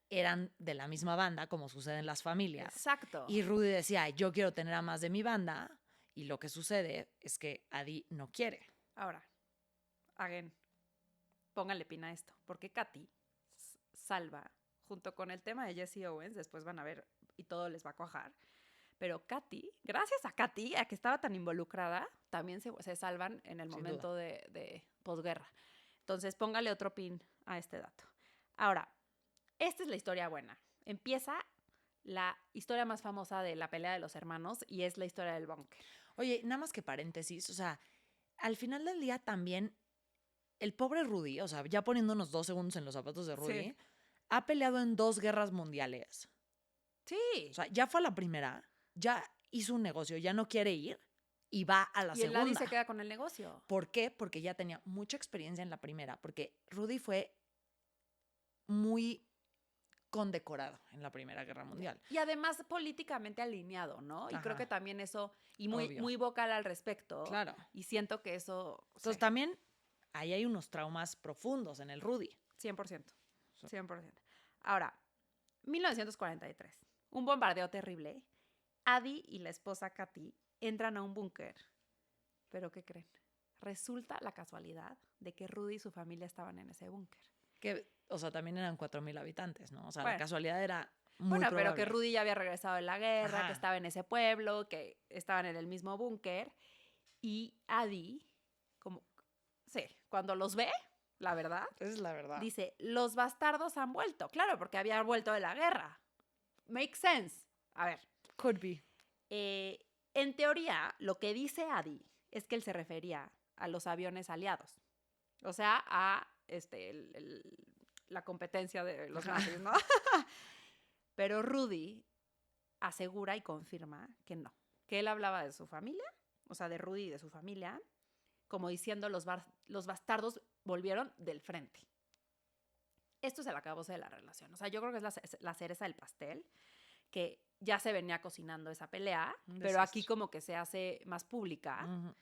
Speaker 1: eran de la misma banda, como sucede en las familias.
Speaker 2: Exacto.
Speaker 1: Y Rudy decía, yo quiero tener a más de mi banda. Y lo que sucede es que Adi no quiere.
Speaker 2: Ahora, again, póngale pin a esto, porque Katy salva, junto con el tema de Jesse Owens, después van a ver y todo les va a cuajar, pero Katy, gracias a Katy, a que estaba tan involucrada, también se salvan en el
Speaker 1: Sin
Speaker 2: momento de posguerra. Entonces, póngale otro pin a este dato. Ahora, esta es la historia buena. Empieza la historia más famosa de la pelea de los hermanos y es la historia del búnker.
Speaker 1: Oye, nada más que paréntesis, o sea, al final del día también el pobre Rudy, o sea, ya poniéndonos 2 segundos en los zapatos de Rudy,
Speaker 2: Sí.
Speaker 1: ha peleado en 2 guerras mundiales.
Speaker 2: Sí.
Speaker 1: O sea, ya fue a la primera, ya hizo un negocio, ya no quiere ir y va a la
Speaker 2: y el
Speaker 1: segunda.
Speaker 2: Adi se queda con el negocio.
Speaker 1: ¿Por qué? Porque ya tenía mucha experiencia en la primera, porque Rudy fue muy condecorado en la Primera Guerra Mundial.
Speaker 2: Y además políticamente alineado, ¿no? Y creo
Speaker 1: Ajá.
Speaker 2: que también eso, y muy,
Speaker 1: Obvio.
Speaker 2: muy vocal al respecto.
Speaker 1: Claro.
Speaker 2: Y siento que eso,
Speaker 1: Entonces
Speaker 2: sí,
Speaker 1: también ahí hay unos traumas profundos en el Rudy.
Speaker 2: 100%.
Speaker 1: Sí.
Speaker 2: 100%. Ahora, 1943, un bombardeo terrible. Adi y la esposa Katy entran a un búnker. ¿Pero qué creen? Resulta la casualidad de que Rudy y su familia estaban en ese búnker.
Speaker 1: Que, o sea, también eran 4,000 habitantes, ¿no? O sea,
Speaker 2: Bueno.
Speaker 1: la casualidad era muy
Speaker 2: Bueno,
Speaker 1: probable.
Speaker 2: pero que Rudy ya había regresado de la guerra,
Speaker 1: Ajá.
Speaker 2: que estaba en ese pueblo, que estaban en el mismo búnker. Y Adi, como, sí, cuando los ve, la verdad,
Speaker 1: Esa es la verdad.
Speaker 2: dice, los bastardos han vuelto. Claro, porque había vuelto de la guerra. Makes sense. A ver,
Speaker 1: Could be.
Speaker 2: en teoría, lo que dice Adi es que él se refería a los aviones aliados. O sea, a la competencia de los
Speaker 1: Ajá.
Speaker 2: nazis, ¿no? Pero Rudy asegura y confirma que no. Que él hablaba de su familia, o sea, de Rudy y de su familia, como diciendo los bastardos volvieron del frente. Esto es el acabose de la relación. O sea, yo creo que es la cereza del pastel, que ya se venía cocinando esa pelea,
Speaker 1: Un
Speaker 2: pero aquí
Speaker 1: desastre.
Speaker 2: como que se hace más pública.
Speaker 1: Ujú.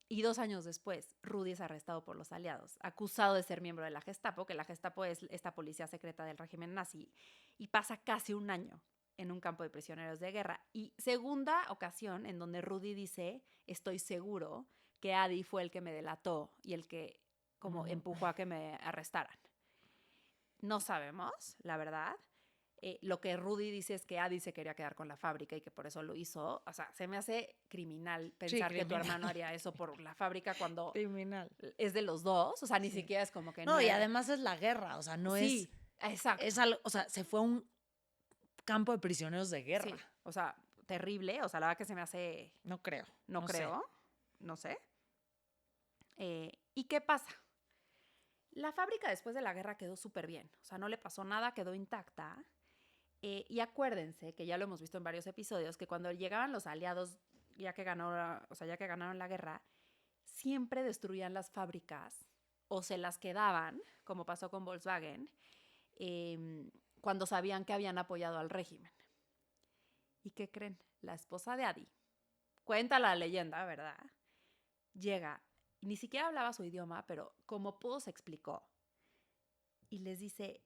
Speaker 2: Y Y 2 años después, Rudy es arrestado por los aliados, acusado de ser miembro de la Gestapo, que la Gestapo es esta policía secreta del régimen nazi, y pasa casi un año en un campo de prisioneros de guerra. Y segunda ocasión en donde Rudy dice, estoy seguro que Adi fue el que me delató y el que como empujó a que me arrestaran. No sabemos, la verdad. Lo que Rudy dice es que Adi se quería quedar con la fábrica y que por eso lo hizo. O sea, se me hace criminal pensar que tu hermano haría eso por la fábrica cuando
Speaker 1: Criminal.
Speaker 2: es de los dos. O sea, ni
Speaker 1: Sí.
Speaker 2: siquiera es como que
Speaker 1: No, y
Speaker 2: era-
Speaker 1: además es la guerra, o sea, no
Speaker 2: Sí, exacto.
Speaker 1: es algo, o sea, se fue a un campo de prisioneros de guerra.
Speaker 2: Sí, o sea, terrible. O sea, la verdad que se me hace...
Speaker 1: No creo.
Speaker 2: No
Speaker 1: sé.
Speaker 2: creo. No sé. ¿Y qué pasa? La fábrica después de la guerra quedó súper bien. O sea, no le pasó nada, quedó intacta. Y acuérdense, que ya lo hemos visto en varios episodios, que cuando llegaban los aliados, ya que ganaron la guerra, siempre destruían las fábricas o se las quedaban, como pasó con Volkswagen, cuando sabían que habían apoyado al régimen. ¿Y qué creen? La esposa de Adi, cuenta la leyenda, ¿verdad? Llega, y ni siquiera hablaba su idioma, pero como pudo se explicó. Y les dice,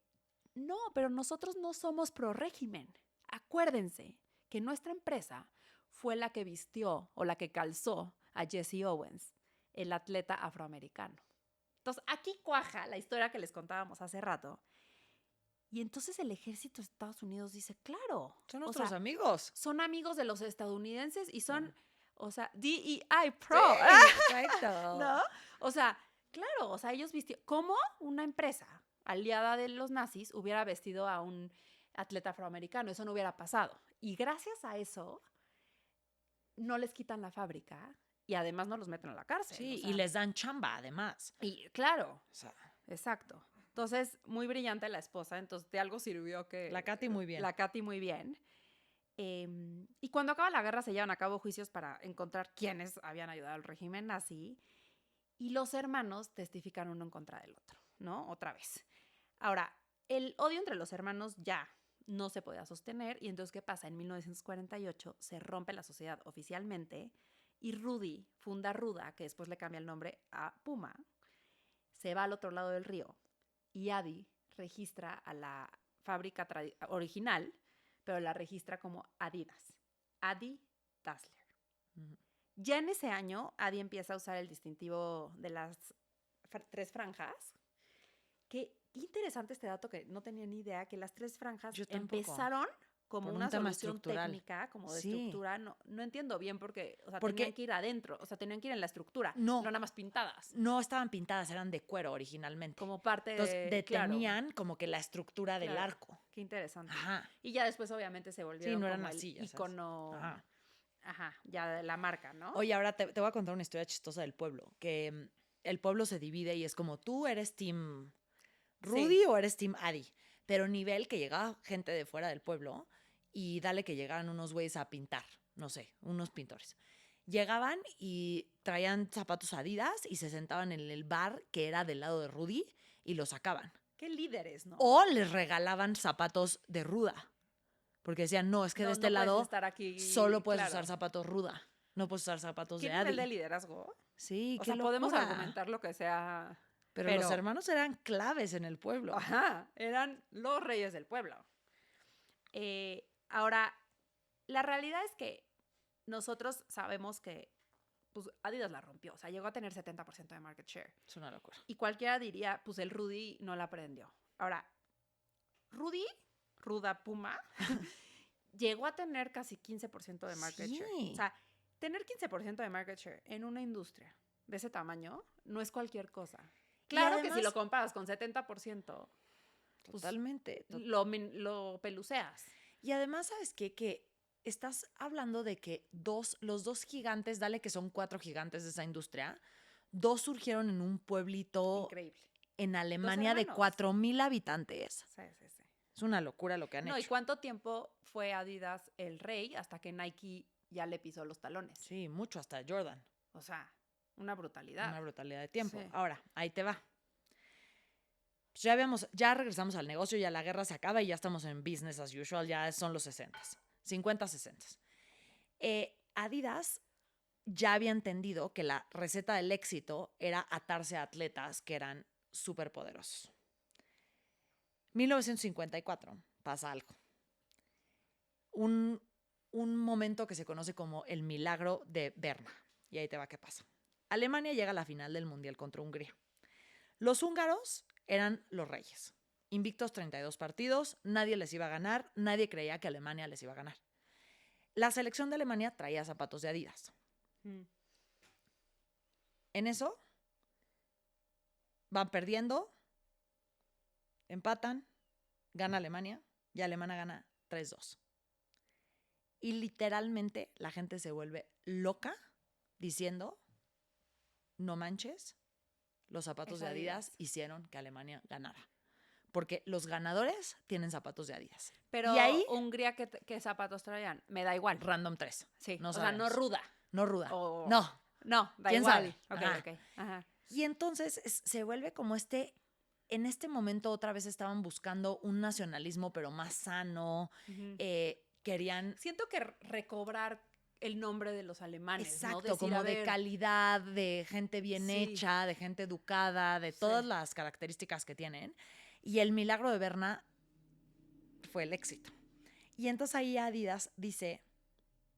Speaker 2: no, pero nosotros no somos pro régimen. Acuérdense que nuestra empresa fue la que vistió o la que calzó a Jesse Owens, el atleta afroamericano. Entonces, aquí cuaja la historia que les contábamos hace rato. Y entonces el ejército de Estados Unidos dice, claro.
Speaker 1: Son nuestros amigos.
Speaker 2: Son amigos de los estadounidenses y son, o sea, DEI Pro.
Speaker 1: Sí, exacto.
Speaker 2: ¿No? O sea, claro, o sea, ellos vistieron, ¿cómo una empresa aliada de los nazis hubiera vestido a un atleta afroamericano? Eso no hubiera pasado. Y gracias a eso, no les quitan la fábrica y además no los meten a la cárcel.
Speaker 1: Sí,
Speaker 2: o sea,
Speaker 1: y les dan chamba, además.
Speaker 2: Y claro,
Speaker 1: O sea,
Speaker 2: exacto. Entonces, muy brillante la esposa, entonces de algo sirvió que...
Speaker 1: la Katy muy bien.
Speaker 2: La Katy muy bien. Y cuando acaba la guerra se llevan a cabo juicios para encontrar quiénes habían ayudado al régimen nazi y los hermanos testifican uno en contra del otro, ¿no? Otra vez. Ahora, el odio entre los hermanos ya no se podía sostener y entonces, ¿qué pasa? En 1948 se rompe la sociedad oficialmente y Rudy funda Ruda, que después le cambia el nombre a Puma, se va al otro lado del río y Adi registra a la fábrica original, pero la registra como Adidas. Adi Dassler. Ya en ese año, Adi empieza a usar el distintivo de las 3 franjas. Qué interesante este dato que no tenía ni idea, que las 3 franjas empezaron como una solución técnica, como de estructura. No entiendo bien porque, o sea, tenían que ir adentro, o sea, tenían que ir en la estructura, no nada más pintadas.
Speaker 1: No estaban pintadas, eran de cuero originalmente.
Speaker 2: Como parte de...
Speaker 1: Entonces, detenían como que la estructura del arco.
Speaker 2: Qué interesante.
Speaker 1: Ajá.
Speaker 2: Y ya después, obviamente, se volvieron
Speaker 1: no
Speaker 2: como
Speaker 1: eran
Speaker 2: el
Speaker 1: así,
Speaker 2: icono... Ajá, ya de la marca, ¿no?
Speaker 1: Oye, ahora te voy a contar una historia chistosa del pueblo, que el pueblo se divide y es como, tú eres team Rudy o eres team Adi, pero nivel que llegaba gente de fuera del pueblo y dale que llegaran unos güeyes a pintar, no sé, unos pintores. Llegaban y traían zapatos Adidas y se sentaban en el bar que era del lado de Rudy y los sacaban.
Speaker 2: Qué líderes, ¿no?
Speaker 1: O les regalaban zapatos de Ruda. Porque decían, no, es que de este lado
Speaker 2: estar aquí,
Speaker 1: solo puedes usar zapatos Ruda. No puedes usar zapatos de Adi.
Speaker 2: ¿Qué nivel de liderazgo?
Speaker 1: Sí,
Speaker 2: o sea, podemos argumentar lo que sea.
Speaker 1: Pero los hermanos eran claves en el pueblo.
Speaker 2: Ajá, eran los reyes del pueblo. Ahora, la realidad es que nosotros sabemos que pues, Adidas la rompió. O sea, llegó a tener 70% de market share.
Speaker 1: Es una locura.
Speaker 2: Y cualquiera diría, pues el Rudy no la aprendió. Ahora, Ruda Puma, llegó a tener casi 15% de market share. O sea, tener 15% de market share en una industria de ese tamaño no es cualquier cosa. Claro además, que si lo comparas con 70%,
Speaker 1: totalmente.
Speaker 2: Pues, lo peluceas.
Speaker 1: Y además, ¿sabes qué? Que estás hablando de que los dos gigantes, dale que son 4 gigantes de esa industria, 2 surgieron en un pueblito
Speaker 2: increíble
Speaker 1: en Alemania de 4,000 habitantes.
Speaker 2: Sí.
Speaker 1: Es una locura lo que han hecho.
Speaker 2: ¿Y cuánto tiempo fue Adidas el rey hasta que Nike ya le pisó los talones?
Speaker 1: Sí, mucho, hasta Jordan.
Speaker 2: O sea, una brutalidad.
Speaker 1: Una brutalidad de tiempo.
Speaker 2: Sí.
Speaker 1: Ahora, ahí te va. Pues ya regresamos al negocio, ya la guerra se acaba y ya estamos en business as usual, ya son los 60s, 50, 60. Adidas ya había entendido que la receta del éxito era atarse a atletas que eran súper poderosos. 1954 pasa algo. Un momento que se conoce como el milagro de Berna. Y ahí te va qué pasa. Alemania llega a la final del Mundial contra Hungría. Los húngaros eran los reyes. Invictos 32 partidos, nadie les iba a ganar, nadie creía que Alemania les iba a ganar. La selección de Alemania traía zapatos de Adidas. En eso, van perdiendo, empatan, gana Alemania y Alemania gana 3-2. Y literalmente la gente se vuelve loca diciendo, no manches, los zapatos de Adidas hicieron que Alemania ganara. Porque los ganadores tienen zapatos de Adidas.
Speaker 2: Pero
Speaker 1: y ahí,
Speaker 2: Hungría, ¿qué zapatos traían? Me da igual.
Speaker 1: random 3.
Speaker 2: Sí,
Speaker 1: No
Speaker 2: o sea, no
Speaker 1: sabemos.
Speaker 2: ruda.
Speaker 1: No ruda.
Speaker 2: O-
Speaker 1: No.
Speaker 2: No, da
Speaker 1: ¿Quién
Speaker 2: igual.
Speaker 1: sabe?
Speaker 2: Ok,
Speaker 1: Ajá.
Speaker 2: ok. Ajá.
Speaker 1: Y entonces se vuelve como en este momento otra vez estaban buscando un nacionalismo pero más sano, querían...
Speaker 2: Siento que recobrar el nombre de los alemanes, ¿no?
Speaker 1: Exacto,
Speaker 2: Decir,
Speaker 1: como
Speaker 2: a
Speaker 1: de
Speaker 2: ver,
Speaker 1: calidad, de gente bien
Speaker 2: Sí.
Speaker 1: hecha, de gente educada, de
Speaker 2: Sí.
Speaker 1: todas las características que tienen. Y el milagro de Berna fue el éxito. Y entonces ahí Adidas dice,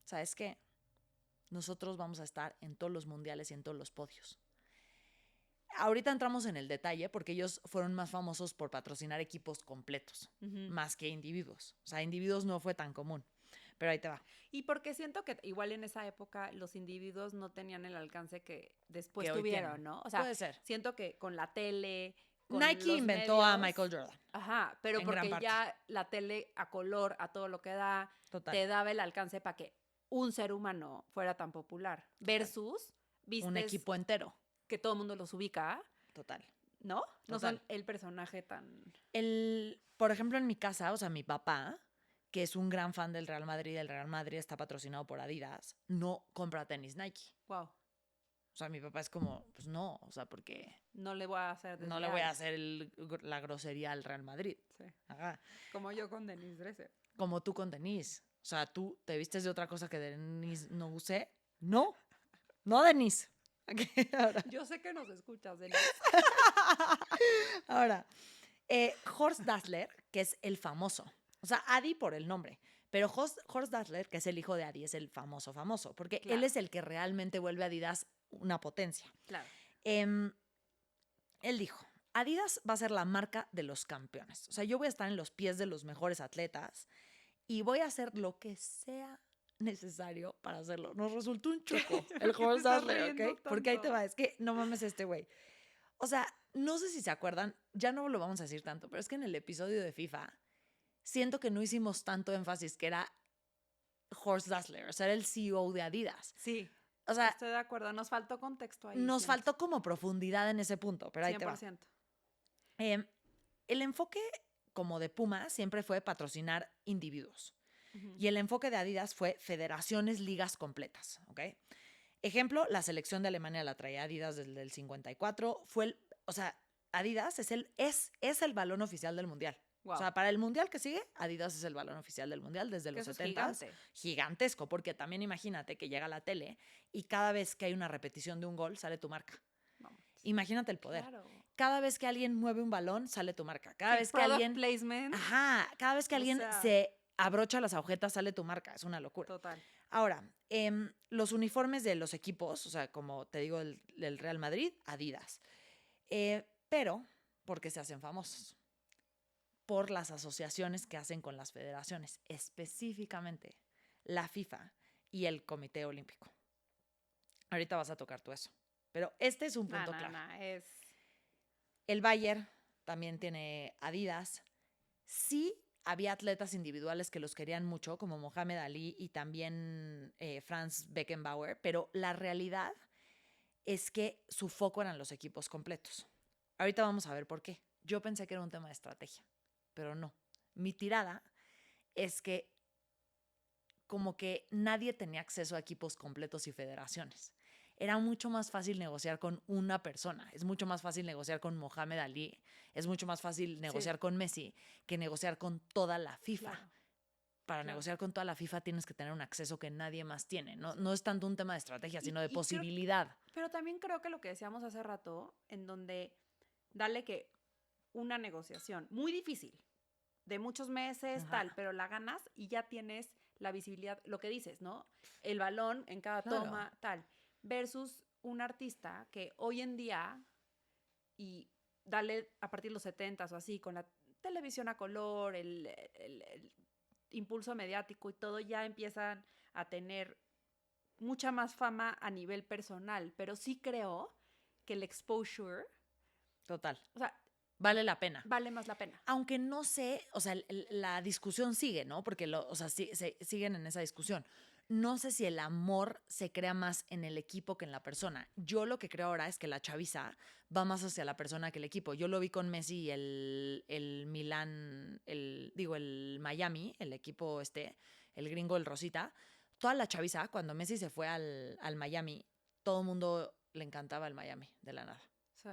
Speaker 1: ¿sabes qué? Nosotros vamos a estar en todos los mundiales y en todos los podios. Ahorita entramos en el detalle porque ellos fueron más famosos por patrocinar equipos completos, más que individuos. O sea, individuos no fue tan común. Pero ahí te va.
Speaker 2: Y porque siento que igual en esa época los individuos no tenían el alcance que después
Speaker 1: Que hoy
Speaker 2: tuvieron,
Speaker 1: tienen.
Speaker 2: ¿no? O sea,
Speaker 1: Puede ser.
Speaker 2: siento que con la tele, con
Speaker 1: Nike
Speaker 2: los
Speaker 1: inventó a
Speaker 2: medios,
Speaker 1: Michael Jordan.
Speaker 2: Ajá, pero
Speaker 1: en gran
Speaker 2: porque
Speaker 1: parte.
Speaker 2: ya la tele a color, a todo lo que da,
Speaker 1: Total.
Speaker 2: te daba el alcance para que un ser humano fuera tan popular. Versus, vistes
Speaker 1: Un equipo entero.
Speaker 2: que todo el mundo los ubica,
Speaker 1: Total.
Speaker 2: ¿no? No
Speaker 1: Total.
Speaker 2: son el personaje tan...
Speaker 1: Por ejemplo, en mi casa, o sea, mi papá, que es un gran fan del Real Madrid, el Real Madrid está patrocinado por Adidas, no compra tenis Nike.
Speaker 2: Wow.
Speaker 1: O sea, mi papá es como, pues no, o sea, porque
Speaker 2: No le voy a hacer
Speaker 1: no le voy a hacer la grosería al Real Madrid.
Speaker 2: Sí.
Speaker 1: Ajá.
Speaker 2: Como yo con Denise Dresser.
Speaker 1: Como tú con Denise. O sea, tú te vistes de otra cosa que Denise no use. No, no Denise. Ahora.
Speaker 2: Yo sé que nos escuchas, Denise.
Speaker 1: Ahora, Horst Dassler, que es el famoso. O sea, Adi por el nombre. Pero Horst Dassler, que es el hijo de Adi, es el famoso, porque
Speaker 2: Claro.
Speaker 1: él es el que realmente vuelve a Adidas una potencia.
Speaker 2: Claro.
Speaker 1: Él dijo, Adidas va a ser la marca de los campeones. O sea, yo voy a estar en los pies de los mejores atletas y voy a hacer lo que sea necesario para hacerlo. Nos resultó un choco el Horst Dassler, ¿ok? Porque ahí te va, es que no mames este güey. O sea, no sé si se acuerdan, ya no lo vamos a decir tanto, pero es que en el episodio de FIFA siento que no hicimos tanto énfasis que era Horst Dassler, o sea, era el CEO de Adidas.
Speaker 2: Sí.
Speaker 1: O sea,
Speaker 2: Estoy de acuerdo, nos faltó contexto ahí.
Speaker 1: nos
Speaker 2: siento.
Speaker 1: faltó como profundidad en ese punto, pero ahí
Speaker 2: 100%.
Speaker 1: te va. El enfoque como de Puma siempre fue patrocinar individuos. Y el enfoque de Adidas fue federaciones, ligas completas, ¿ok? Ejemplo, la selección de Alemania la traía Adidas desde el 54. O sea, Adidas es el balón oficial del Mundial.
Speaker 2: Wow.
Speaker 1: O sea, para el Mundial que sigue, Adidas es el balón oficial del Mundial desde los 70. Gigantesco, porque también imagínate que llega la tele y cada vez que hay una repetición de un gol sale tu marca.
Speaker 2: Vamos.
Speaker 1: Imagínate el poder.
Speaker 2: Claro.
Speaker 1: Cada vez que alguien mueve un balón, sale tu marca. Cada
Speaker 2: Sí,
Speaker 1: vez que
Speaker 2: product
Speaker 1: alguien...
Speaker 2: placement.
Speaker 1: Ajá, cada vez que alguien se abrocha las agujetas, sale tu marca. Es una locura.
Speaker 2: Total.
Speaker 1: Ahora, los uniformes de los equipos, o sea, como te digo, el Real Madrid, Adidas. Pero, ¿por qué se hacen famosos? Por las asociaciones que hacen con las federaciones, específicamente la FIFA y el Comité Olímpico. Ahorita vas a tocar tú eso. Pero este es un punto claro. El Bayern también tiene Adidas. Sí había atletas individuales que los querían mucho, como Mohamed Ali y también Franz Beckenbauer, pero la realidad es que su foco eran los equipos completos. Ahorita vamos a ver por qué. Yo pensé que era un tema de estrategia, pero no. Mi tirada es que como que nadie tenía acceso a equipos completos y federaciones. Era mucho más fácil negociar con una persona. Es mucho más fácil negociar con Mohamed Ali. Es mucho más fácil negociar con Messi que negociar con toda la FIFA. Claro. para
Speaker 2: Claro.
Speaker 1: negociar con toda la FIFA tienes que tener un acceso que nadie más tiene. No es tanto un tema de estrategia,
Speaker 2: Y-
Speaker 1: sino de
Speaker 2: y creo-
Speaker 1: posibilidad.
Speaker 2: Pero también creo que lo que decíamos hace rato, en donde dale que una negociación muy difícil, de muchos meses,
Speaker 1: Ajá.
Speaker 2: tal, pero la ganas y ya tienes la visibilidad, lo que dices, ¿no? El balón en cada
Speaker 1: Claro.
Speaker 2: toma, tal, versus un artista que hoy en día, y dale a partir de los 70s o así, con la televisión a color, el impulso mediático y todo, ya empiezan a tener mucha más fama a nivel personal, pero sí creo que el exposure,
Speaker 1: Total.
Speaker 2: o sea,
Speaker 1: Vale la pena.
Speaker 2: vale más la pena.
Speaker 1: Aunque no sé, o sea, la discusión sigue, ¿no? Porque, o sea, siguen en esa discusión. No sé si el amor se crea más en el equipo que en la persona. Yo lo que creo ahora es que la chaviza va más hacia la persona que el equipo. Yo lo vi con Messi y el Milán, el Miami, el equipo el gringo, el Rosita. Toda la chaviza, cuando Messi se fue al Miami, todo el mundo le encantaba el Miami, de la nada.
Speaker 2: Sí.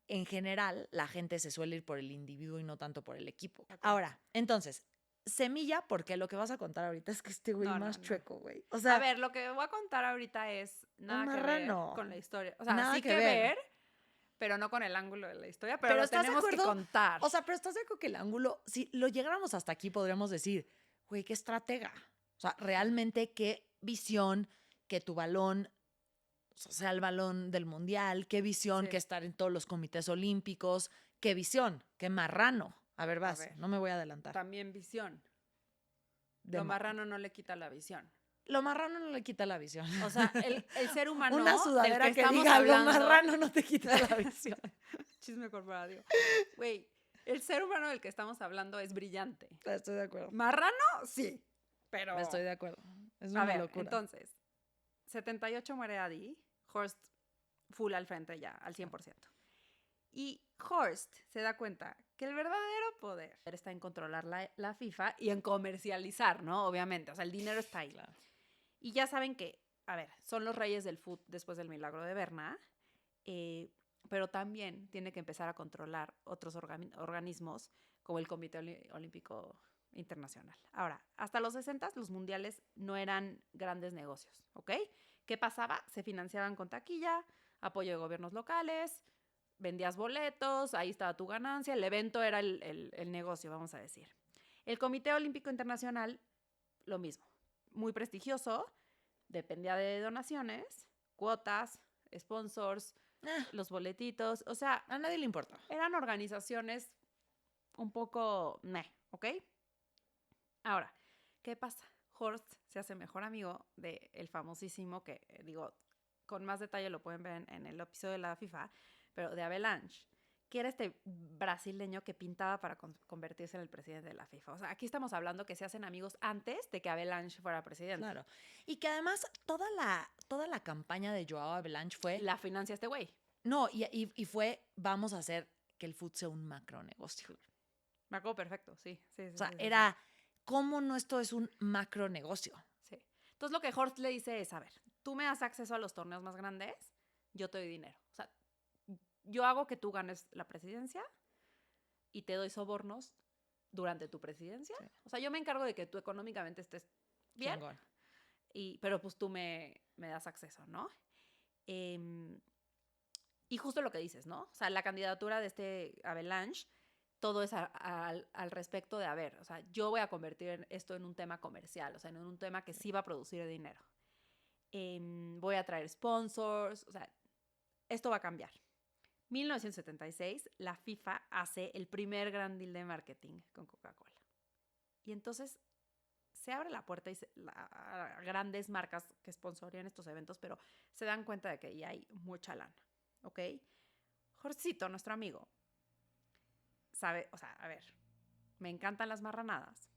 Speaker 1: En general, la gente se suele ir por el individuo y no tanto por el equipo.
Speaker 2: De acuerdo.
Speaker 1: Ahora, entonces, semilla, porque lo que vas a contar ahorita es que este güey
Speaker 2: No, no,
Speaker 1: más
Speaker 2: no.
Speaker 1: chueco, güey. O sea,
Speaker 2: A ver, lo que voy a contar ahorita es nada que ver
Speaker 1: marrano.
Speaker 2: con la historia. O sea,
Speaker 1: Nada
Speaker 2: sí
Speaker 1: que
Speaker 2: que
Speaker 1: ver.
Speaker 2: ver, pero no con el ángulo de la historia, pero lo
Speaker 1: ¿estás de
Speaker 2: tenemos que
Speaker 1: acuerdo?
Speaker 2: contar.
Speaker 1: O sea, pero ¿estás de acuerdo que el ángulo, si lo llegáramos hasta aquí, podríamos decir, güey, qué estratega? O sea, realmente qué visión que tu balón sea el balón del mundial, qué visión
Speaker 2: Sí.
Speaker 1: que estar en todos los comités olímpicos, qué visión, qué marrano. A ver, vas,
Speaker 2: ver.
Speaker 1: no me voy a adelantar.
Speaker 2: También visión.
Speaker 1: De
Speaker 2: Lo
Speaker 1: ma-
Speaker 2: marrano no le quita la visión.
Speaker 1: Lo marrano no le quita la visión.
Speaker 2: O sea, el ser humano
Speaker 1: Una
Speaker 2: del
Speaker 1: sudadera
Speaker 2: que
Speaker 1: que
Speaker 2: estamos
Speaker 1: diga
Speaker 2: hablando.
Speaker 1: lo marrano no te quita la visión.
Speaker 2: Chisme corporativo. Güey, el ser humano del que estamos hablando es brillante.
Speaker 1: Estoy de acuerdo.
Speaker 2: Marrano, sí, pero...
Speaker 1: Estoy de acuerdo. Es
Speaker 2: A
Speaker 1: una
Speaker 2: ver,
Speaker 1: locura.
Speaker 2: entonces, 78 muere Adi, Horst full al frente ya, al 100%. Y Horst se da cuenta que el verdadero poder está en controlar la FIFA y en comercializar, ¿no? Obviamente, o sea, el dinero está ahí.
Speaker 1: Claro.
Speaker 2: Y ya saben que, a ver, son los reyes del fútbol después del milagro de Berna, pero también tiene que empezar a controlar otros organismos como el Comité Olímpico Internacional. Ahora, hasta los 60 los mundiales no eran grandes negocios, ¿ok? ¿Qué pasaba? Se financiaban con taquilla, apoyo de gobiernos locales, vendías boletos, ahí estaba tu ganancia, el evento era el negocio, vamos a decir. El Comité Olímpico Internacional, lo mismo, muy prestigioso, dependía de donaciones, cuotas, sponsors, los boletitos, o sea,
Speaker 1: A nadie le importa.
Speaker 2: eran organizaciones un poco ¿ok? Ahora, ¿qué pasa? Horst se hace mejor amigo del famosísimo, que digo, con más detalle lo pueden ver en el episodio de la FIFA, pero de Avalanche, que era este brasileño que pintaba para convertirse en el presidente de la FIFA. O sea, aquí estamos hablando que se hacen amigos antes de que Avalanche fuera presidente.
Speaker 1: Claro. Y que además toda la campaña de Joao Avalanche fue...
Speaker 2: La financia este güey.
Speaker 1: No, y fue, vamos a hacer que el fútbol sea un macro negocio.
Speaker 2: Me acuerdo perfecto, sí.
Speaker 1: O sea, era, ¿cómo no esto es un macro negocio?
Speaker 2: Sí. Entonces lo que Horst le dice es, a ver, tú me das acceso a los torneos más grandes, yo te doy dinero. O sea, yo hago que tú ganes la presidencia y te doy sobornos durante tu presidencia.
Speaker 1: Sí.
Speaker 2: O sea, yo me encargo de que tú económicamente estés bien,
Speaker 1: Chingón.
Speaker 2: pero pues tú me das acceso, ¿no? Y justo lo que dices, ¿no? O sea, la candidatura de este Avalanche, todo es al respecto de, a ver, o sea, yo voy a convertir esto en un tema comercial, o sea, en un tema que sí va a producir dinero. Voy a traer sponsors, o sea, esto va a cambiar. 1976, la FIFA hace el primer gran deal de marketing con Coca-Cola. Y entonces se abre la puerta a grandes marcas que sponsorían estos eventos, pero se dan cuenta de que ya hay mucha lana, ¿ok? Jorcito, nuestro amigo, sabe, o sea, a ver, me encantan las marranadas.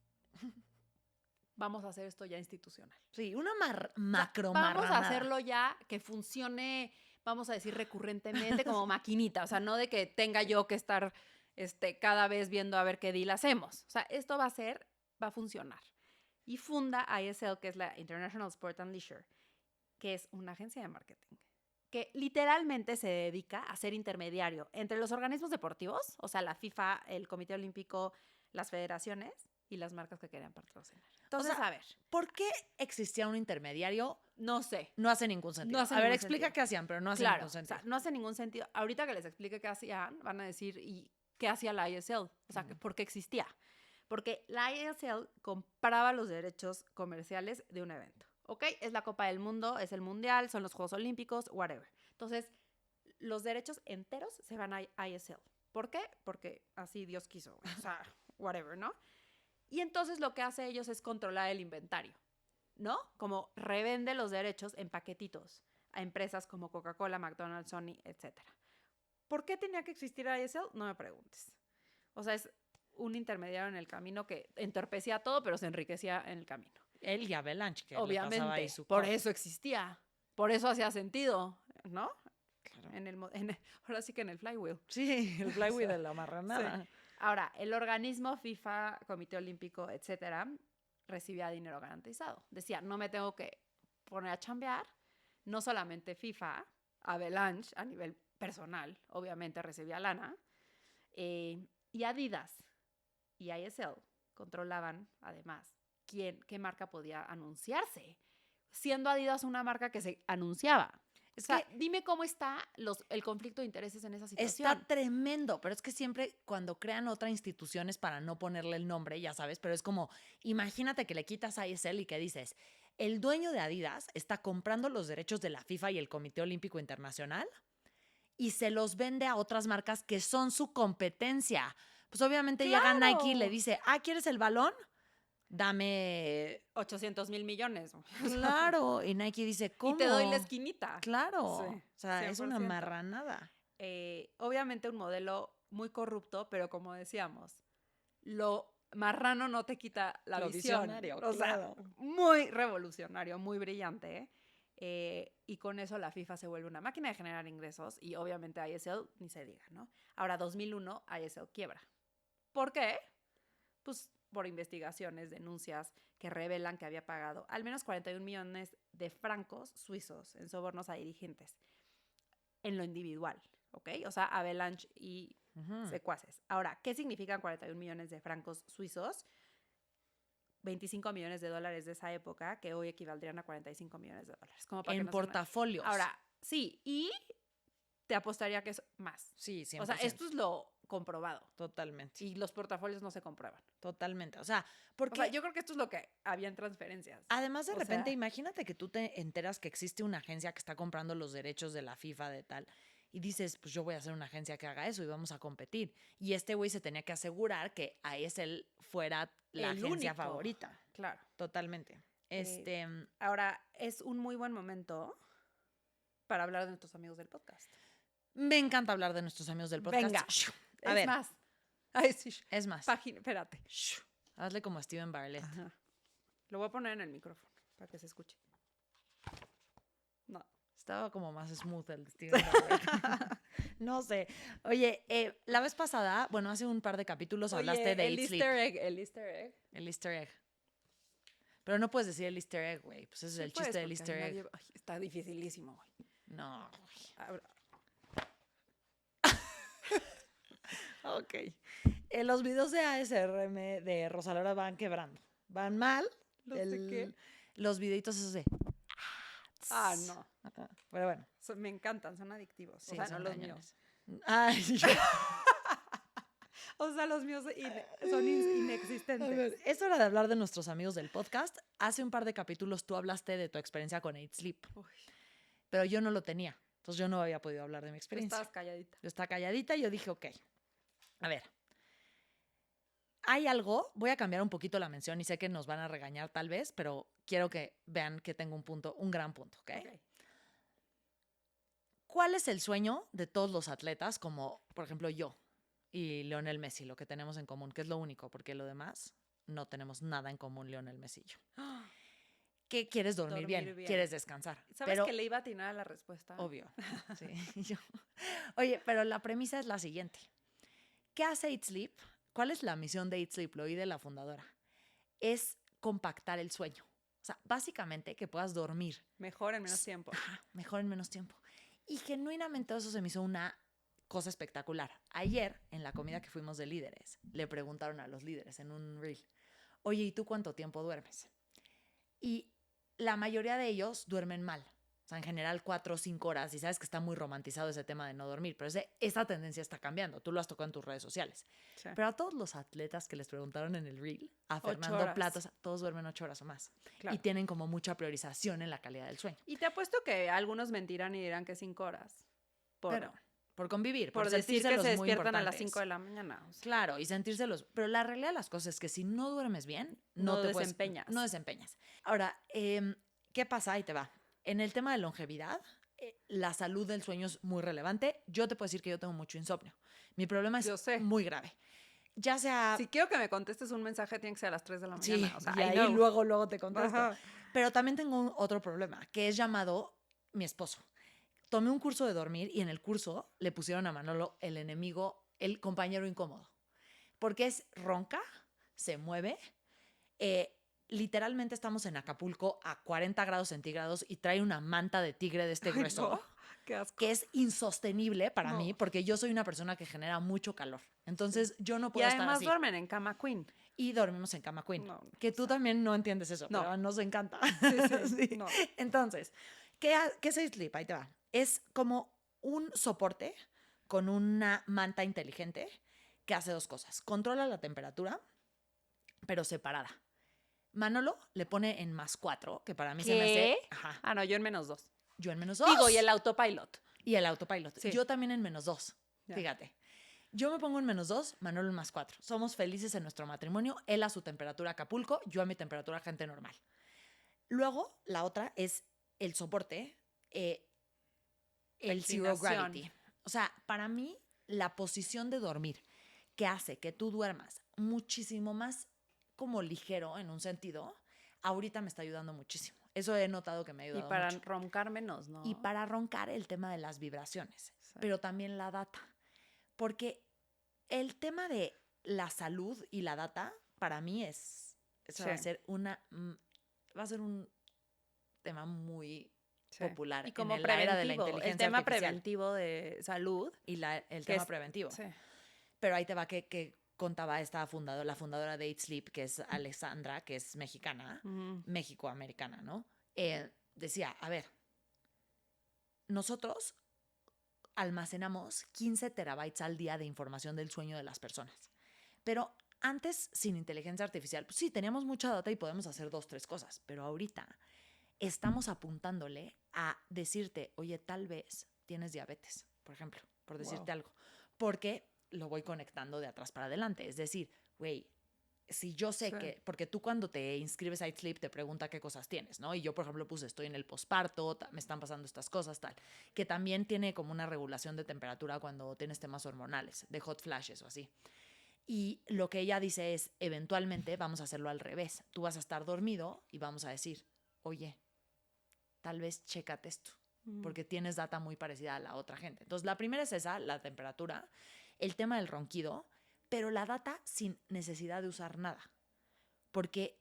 Speaker 2: Vamos a hacer esto ya institucional.
Speaker 1: Sí, una macro
Speaker 2: Vamos
Speaker 1: marranada.
Speaker 2: a hacerlo ya que funcione, vamos a decir, recurrentemente como maquinita. O sea, no de que tenga yo que estar cada vez viendo a ver qué deal hacemos. O sea, esto va a funcionar. Y funda ISL, que es la International Sport and Leisure, que es una agencia de marketing que literalmente se dedica a ser intermediario entre los organismos deportivos, o sea, la FIFA, el Comité Olímpico, las federaciones, y las marcas que querían patrocinar. Entonces,
Speaker 1: sea,
Speaker 2: a ver,
Speaker 1: ¿por qué existía un intermediario?
Speaker 2: no sé.
Speaker 1: No hace ningún sentido.
Speaker 2: No hace
Speaker 1: a ver,
Speaker 2: ningún
Speaker 1: explica
Speaker 2: sentido.
Speaker 1: qué hacían, pero no hace
Speaker 2: Claro,
Speaker 1: ningún
Speaker 2: o
Speaker 1: sentido.
Speaker 2: sea, no hace ningún sentido. Ahorita que les explique qué hacían, van a decir, ¿y qué hacía la ISL? O sea, ¿por qué existía? Porque la ISL compraba los derechos comerciales de un evento, ¿ok? Es la Copa del Mundo, es el Mundial, son los Juegos Olímpicos, whatever. Entonces, los derechos enteros se van a ISL. ¿Por qué? Porque así Dios quiso, o sea, whatever, ¿no? Y entonces lo que hace ellos es controlar el inventario, ¿no? Como revende los derechos en paquetitos a empresas como Coca-Cola, McDonald's, Sony, etc. ¿Por qué tenía que existir ISL? No me preguntes. O sea, es un intermediario en el camino que entorpecía todo, pero se enriquecía en el camino.
Speaker 1: Él y Avalanche, que le pasaba
Speaker 2: Obviamente,
Speaker 1: ahí su
Speaker 2: por
Speaker 1: cut.
Speaker 2: eso existía. Por eso hacía sentido, ¿no?
Speaker 1: Claro.
Speaker 2: Ahora sí que en el flywheel.
Speaker 1: Sí, el flywheel
Speaker 2: O sea,
Speaker 1: de la marranada.
Speaker 2: sí. Ahora, el organismo FIFA, Comité Olímpico, etcétera, recibía dinero garantizado. Decía, no me tengo que poner a chambear. No solamente FIFA, Avalanche a nivel personal, obviamente recibía lana. Y Adidas y ISL controlaban, además, qué marca podía anunciarse, siendo Adidas una marca que se anunciaba.
Speaker 1: Es
Speaker 2: O sea,
Speaker 1: que
Speaker 2: dime cómo está el conflicto de intereses en esa situación.
Speaker 1: está tremendo, pero es que siempre cuando crean otra institución es para no ponerle el nombre, ya sabes, pero es como, imagínate que le quitas a ISL y que dices, el dueño de Adidas está comprando los derechos de la FIFA y el Comité Olímpico Internacional y se los vende a otras marcas que son su competencia. Pues obviamente llega Nike y le
Speaker 2: ¡Claro!
Speaker 1: dice, ¿quieres el balón? Dame.
Speaker 2: 800,000 millones.
Speaker 1: Claro. Y Nike dice, ¿cómo?
Speaker 2: Y te doy la esquinita.
Speaker 1: Claro.
Speaker 2: Sí,
Speaker 1: O sea, es una
Speaker 2: 100%.
Speaker 1: marranada.
Speaker 2: Obviamente un modelo muy corrupto, pero como decíamos, lo marrano no te quita la
Speaker 1: Lo
Speaker 2: visión.
Speaker 1: visionario,
Speaker 2: O
Speaker 1: claro.
Speaker 2: sea, muy revolucionario, muy brillante. Y con eso la FIFA se vuelve una máquina de generar ingresos y obviamente ISL ni se diga, ¿no? Ahora, 2001, ISL quiebra. ¿Por qué? Pues por investigaciones, denuncias que revelan que había pagado al menos 41 millones de francos suizos en sobornos a dirigentes en lo individual, ¿ok? O sea, Avalanche y secuaces. Ahora, ¿qué significan 41 millones de francos suizos? 25 millones de dólares de esa época, que hoy equivaldrían a 45 millones de dólares. Como para
Speaker 1: En
Speaker 2: que
Speaker 1: portafolios.
Speaker 2: Ahora, sí, y te apostaría que es más.
Speaker 1: Sí, 100%.
Speaker 2: O sea, esto es lo comprobado.
Speaker 1: Totalmente.
Speaker 2: Y los portafolios no se comprueban.
Speaker 1: Totalmente. O sea, porque.
Speaker 2: O sea, yo creo que esto es lo que había en transferencias.
Speaker 1: Además, de
Speaker 2: O
Speaker 1: repente,
Speaker 2: sea,
Speaker 1: imagínate que tú te enteras que existe una agencia que está comprando los derechos de la FIFA de tal. Y dices, pues yo voy a hacer una agencia que haga eso y vamos a competir. Y este güey se tenía que asegurar que a él fuera la
Speaker 2: el
Speaker 1: agencia
Speaker 2: único.
Speaker 1: favorita.
Speaker 2: Claro.
Speaker 1: Totalmente.
Speaker 2: Ahora, es un muy buen momento para hablar de nuestros amigos del podcast.
Speaker 1: Me encanta hablar de nuestros amigos del podcast.
Speaker 2: Venga.
Speaker 1: A ver.
Speaker 2: Más. Ay, sí.
Speaker 1: Es más.
Speaker 2: Espérate.
Speaker 1: Hazle como a Steven Bartlett.
Speaker 2: Ajá. Lo voy a poner en el micrófono para que se escuche. No.
Speaker 1: Estaba como más smooth el Steven Bartlett. No sé. Oye, la vez pasada, bueno, hace un par de capítulos hablaste de
Speaker 2: el
Speaker 1: Eat
Speaker 2: Easter
Speaker 1: Sleep.
Speaker 2: egg. El Easter egg.
Speaker 1: El Easter egg. Pero no puedes decir el Easter egg, güey. Pues ese es el chiste del Easter egg.
Speaker 2: Ay, está dificilísimo, güey.
Speaker 1: No, güey.
Speaker 2: Ahora,
Speaker 1: Ok. Los videos de ASRM de Rosalora van quebrando. Van mal.
Speaker 2: ¿Los de qué?
Speaker 1: Los videitos esos de.
Speaker 2: no.
Speaker 1: Acá. Pero bueno.
Speaker 2: Me encantan, son adictivos.
Speaker 1: Sí,
Speaker 2: o sea,
Speaker 1: son
Speaker 2: no los
Speaker 1: cañones.
Speaker 2: míos.
Speaker 1: Ay, yo.
Speaker 2: O sea, los míos son
Speaker 1: A
Speaker 2: inexistentes.
Speaker 1: ver, es hora de hablar de nuestros amigos del podcast. Hace un par de capítulos tú hablaste de tu experiencia con Eat Sleep,
Speaker 2: Uy,
Speaker 1: pero yo no lo tenía. Entonces yo no había podido hablar de mi experiencia.
Speaker 2: estabas calladita.
Speaker 1: Yo estaba calladita y yo dije, ok, a ver, hay algo, voy a cambiar un poquito la mención y sé que nos van a regañar tal vez, pero quiero que vean que tengo un punto, un gran punto, ¿ok?
Speaker 2: Ok.
Speaker 1: ¿Cuál es el sueño de todos los atletas, como por ejemplo yo y Lionel Messi, lo que tenemos en común, que es lo único, porque lo demás no tenemos nada en común, Lionel Messi y yo? ¿Qué quieres dormir,
Speaker 2: Dormir
Speaker 1: bien?
Speaker 2: bien.
Speaker 1: ¿Quieres descansar?
Speaker 2: ¿Sabes
Speaker 1: Pero,
Speaker 2: que le iba a atinar a la respuesta?
Speaker 1: obvio, sí. Oye, pero la premisa es la siguiente. ¿Qué hace Eat Sleep? ¿Cuál es la misión de Eat Sleep? Lo oí de la fundadora. Es compactar el sueño. O sea, básicamente que puedas dormir.
Speaker 2: Mejor en menos tiempo.
Speaker 1: Mejor en menos tiempo. Y genuinamente eso se me hizo una cosa espectacular. Ayer, en la comida que fuimos de líderes, le preguntaron a los líderes en un reel, oye, ¿y tú cuánto tiempo duermes? Y la mayoría de ellos duermen mal. O sea, en general 4 o 5 horas. Y sabes que está muy romantizado ese tema de no dormir. Pero esa tendencia está cambiando. Tú lo has tocado en tus redes sociales.
Speaker 2: Sí.
Speaker 1: Pero a todos los atletas que les preguntaron en el reel, a
Speaker 2: 8
Speaker 1: Fernando
Speaker 2: horas.
Speaker 1: Platos, todos duermen 8 horas o más.
Speaker 2: Claro.
Speaker 1: Y tienen como mucha priorización en la calidad del sueño.
Speaker 2: Y te apuesto que algunos mentirán y dirán que 5 horas.
Speaker 1: Pero por convivir,
Speaker 2: por decir que
Speaker 1: sentírselos
Speaker 2: se
Speaker 1: muy
Speaker 2: despiertan a las
Speaker 1: importantes.
Speaker 2: 5 de la mañana. O sea,
Speaker 1: Claro, y sentírselos. Pero la realidad de las cosas es que si no duermes bien,
Speaker 2: No
Speaker 1: te
Speaker 2: desempeñas.
Speaker 1: No desempeñas. Ahora, ¿qué pasa? Ahí te va. En el tema de longevidad, la salud del sueño es muy relevante. Yo te puedo decir que yo tengo mucho insomnio. Mi problema
Speaker 2: Yo
Speaker 1: es
Speaker 2: sé.
Speaker 1: muy grave. Ya sea...
Speaker 2: si quiero que me contestes un mensaje, tiene que ser a las 3 de la
Speaker 1: Sí,
Speaker 2: mañana. O sea,
Speaker 1: y
Speaker 2: I
Speaker 1: ahí
Speaker 2: know.
Speaker 1: luego te contesto.
Speaker 2: Ajá.
Speaker 1: Pero también tengo otro problema, que es llamado mi esposo. Tomé un curso de dormir y en el curso le pusieron a Manolo el enemigo, el compañero incómodo. Porque es ronca, se mueve. Literalmente estamos en Acapulco a 40 grados centígrados y trae una manta de tigre de este
Speaker 2: Ay,
Speaker 1: grueso.
Speaker 2: no, qué asco.
Speaker 1: Que es insostenible para
Speaker 2: No.
Speaker 1: mí porque yo soy una persona que genera mucho calor. Entonces yo no
Speaker 2: Y
Speaker 1: puedo estar
Speaker 2: además
Speaker 1: así.
Speaker 2: duermen en cama queen.
Speaker 1: Y dormimos en cama queen.
Speaker 2: No,
Speaker 1: que tú también no entiendes eso,
Speaker 2: No.
Speaker 1: pero nos encanta.
Speaker 2: Sí, sí. No.
Speaker 1: Entonces, ¿qué es Sleep? Ahí te va. Es como un soporte con una manta inteligente que hace 2 cosas. Controla la temperatura, pero separada. Manolo le pone en +4, que para mí se me hace...
Speaker 2: ¿Qué?
Speaker 1: Ajá.
Speaker 2: Ah, no, yo en -2.
Speaker 1: Yo en -2.
Speaker 2: Digo, y el autopilot.
Speaker 1: Y el autopilot.
Speaker 2: Sí.
Speaker 1: Yo también en -2.
Speaker 2: Ya.
Speaker 1: Fíjate. Yo me pongo en -2, Manolo en +4. Somos felices en nuestro matrimonio. Él a su temperatura Acapulco, yo a mi temperatura gente normal. Luego, la otra es el soporte, el Zero
Speaker 2: inclinación.
Speaker 1: Gravity. O sea, para mí, la posición de dormir que hace que tú duermas muchísimo más como ligero en un sentido, ahorita me está ayudando muchísimo. Eso he notado que me ha
Speaker 2: Y
Speaker 1: ayudado
Speaker 2: para
Speaker 1: mucho.
Speaker 2: roncar menos, ¿no?
Speaker 1: Y para roncar, el tema de las vibraciones,
Speaker 2: Sí.
Speaker 1: pero también la data. Porque el tema de la salud y la data, para mí eso
Speaker 2: Sí.
Speaker 1: va a ser un tema muy
Speaker 2: Sí.
Speaker 1: popular
Speaker 2: Y como
Speaker 1: en la era de la
Speaker 2: preventivo,
Speaker 1: inteligencia
Speaker 2: el tema
Speaker 1: artificial.
Speaker 2: preventivo de salud.
Speaker 1: Y el
Speaker 2: que
Speaker 1: tema
Speaker 2: es-
Speaker 1: preventivo.
Speaker 2: Sí.
Speaker 1: Pero ahí te va que contaba la fundadora de Eat Sleep, que es Alexandra, que es mexicana,
Speaker 2: Ujú.
Speaker 1: México-americana, ¿no? Decía, a ver, nosotros almacenamos 15 terabytes al día de información del sueño de las personas. Pero antes, sin inteligencia artificial, pues sí, teníamos mucha data y podemos hacer 2, 3 cosas. Pero ahorita estamos apuntándole a decirte, oye, tal vez tienes diabetes, por ejemplo, por decirte algo. Porque lo voy conectando de atrás para adelante. Es decir, güey, si yo sé
Speaker 2: Sí.
Speaker 1: que, porque tú cuando te inscribes a Eat Sleep te pregunta qué cosas tienes, ¿no? Y yo, por ejemplo, puse, estoy en el posparto, me están pasando estas cosas, tal. Que también tiene como una regulación de temperatura cuando tienes temas hormonales, de hot flashes o así. Y lo que ella dice es, eventualmente vamos a hacerlo al revés. Tú vas a estar dormido y vamos a decir, oye, tal vez chécate esto, porque tienes data muy parecida a la otra gente. Entonces, la primera es esa, la temperatura, el tema del ronquido, pero la data sin necesidad de usar nada. Porque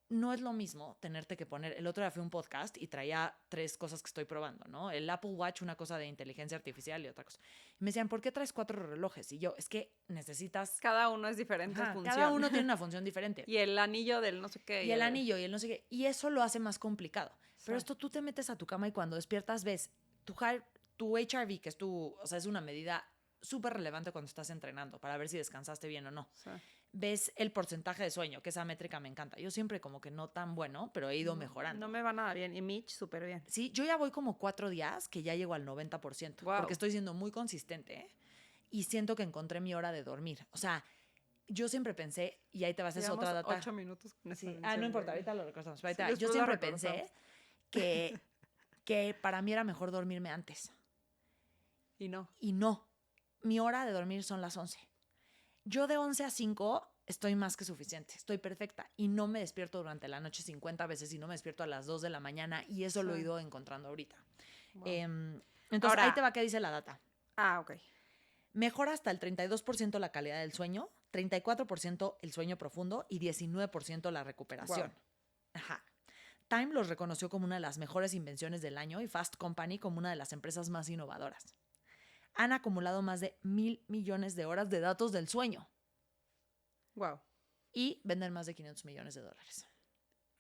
Speaker 1: no es lo mismo tenerte que poner... El otro día fui a un podcast y traía 3 cosas que estoy probando, ¿no? El Apple Watch, una cosa de inteligencia artificial y otra cosa. Y me decían, ¿por qué traes 4 relojes? Y yo, es que necesitas...
Speaker 2: Cada uno es diferente función.
Speaker 1: Cada uno tiene una función diferente.
Speaker 2: Y el anillo del no sé qué.
Speaker 1: Y el anillo y el no sé qué. Y eso lo hace más complicado. Pero
Speaker 2: Sí.
Speaker 1: esto tú te metes a tu cama y cuando despiertas ves tu HRV, que es o sea, es una medida súper relevante cuando estás entrenando para ver si descansaste bien o no.
Speaker 2: Sí.
Speaker 1: Ves el porcentaje de sueño, que esa métrica me encanta. Yo siempre como que no tan bueno, pero he ido mejorando.
Speaker 2: No me va nada bien. Y Mitch, súper bien.
Speaker 1: Sí, yo ya voy como 4 días que ya llego al 90%,
Speaker 2: Wow.
Speaker 1: porque estoy siendo muy consistente, ¿eh? Y siento que encontré mi hora de dormir. O sea, yo siempre pensé, y ahí te vas a hacer otra data.
Speaker 2: 8 minutos con esta
Speaker 1: Sí.
Speaker 2: mención,
Speaker 1: No importa,
Speaker 2: güey.
Speaker 1: ahorita lo recortamos.
Speaker 2: Sí,
Speaker 1: Ahorita,
Speaker 2: después
Speaker 1: yo
Speaker 2: lo
Speaker 1: siempre
Speaker 2: recortamos.
Speaker 1: pensé que para mí era mejor dormirme antes.
Speaker 2: Y no.
Speaker 1: Y no, mi hora de dormir son las 11. Yo de 11 a 5 estoy más que suficiente, estoy perfecta y no me despierto durante la noche 50 veces y no me despierto a las 2 de la mañana y eso lo he
Speaker 2: Sí.
Speaker 1: ido encontrando ahorita.
Speaker 2: Wow.
Speaker 1: Entonces,
Speaker 2: Ahora-
Speaker 1: ahí te va qué dice la data.
Speaker 2: Ok.
Speaker 1: Mejora hasta el 32% la calidad del sueño, 34% el sueño profundo y 19% la recuperación.
Speaker 2: Wow.
Speaker 1: Ajá. Time los reconoció como una de las mejores invenciones del año y Fast Company como una de las empresas más innovadoras. Han acumulado más de 1,000 millones de horas de datos del sueño.
Speaker 2: Wow.
Speaker 1: y venden más de 500 millones de dólares.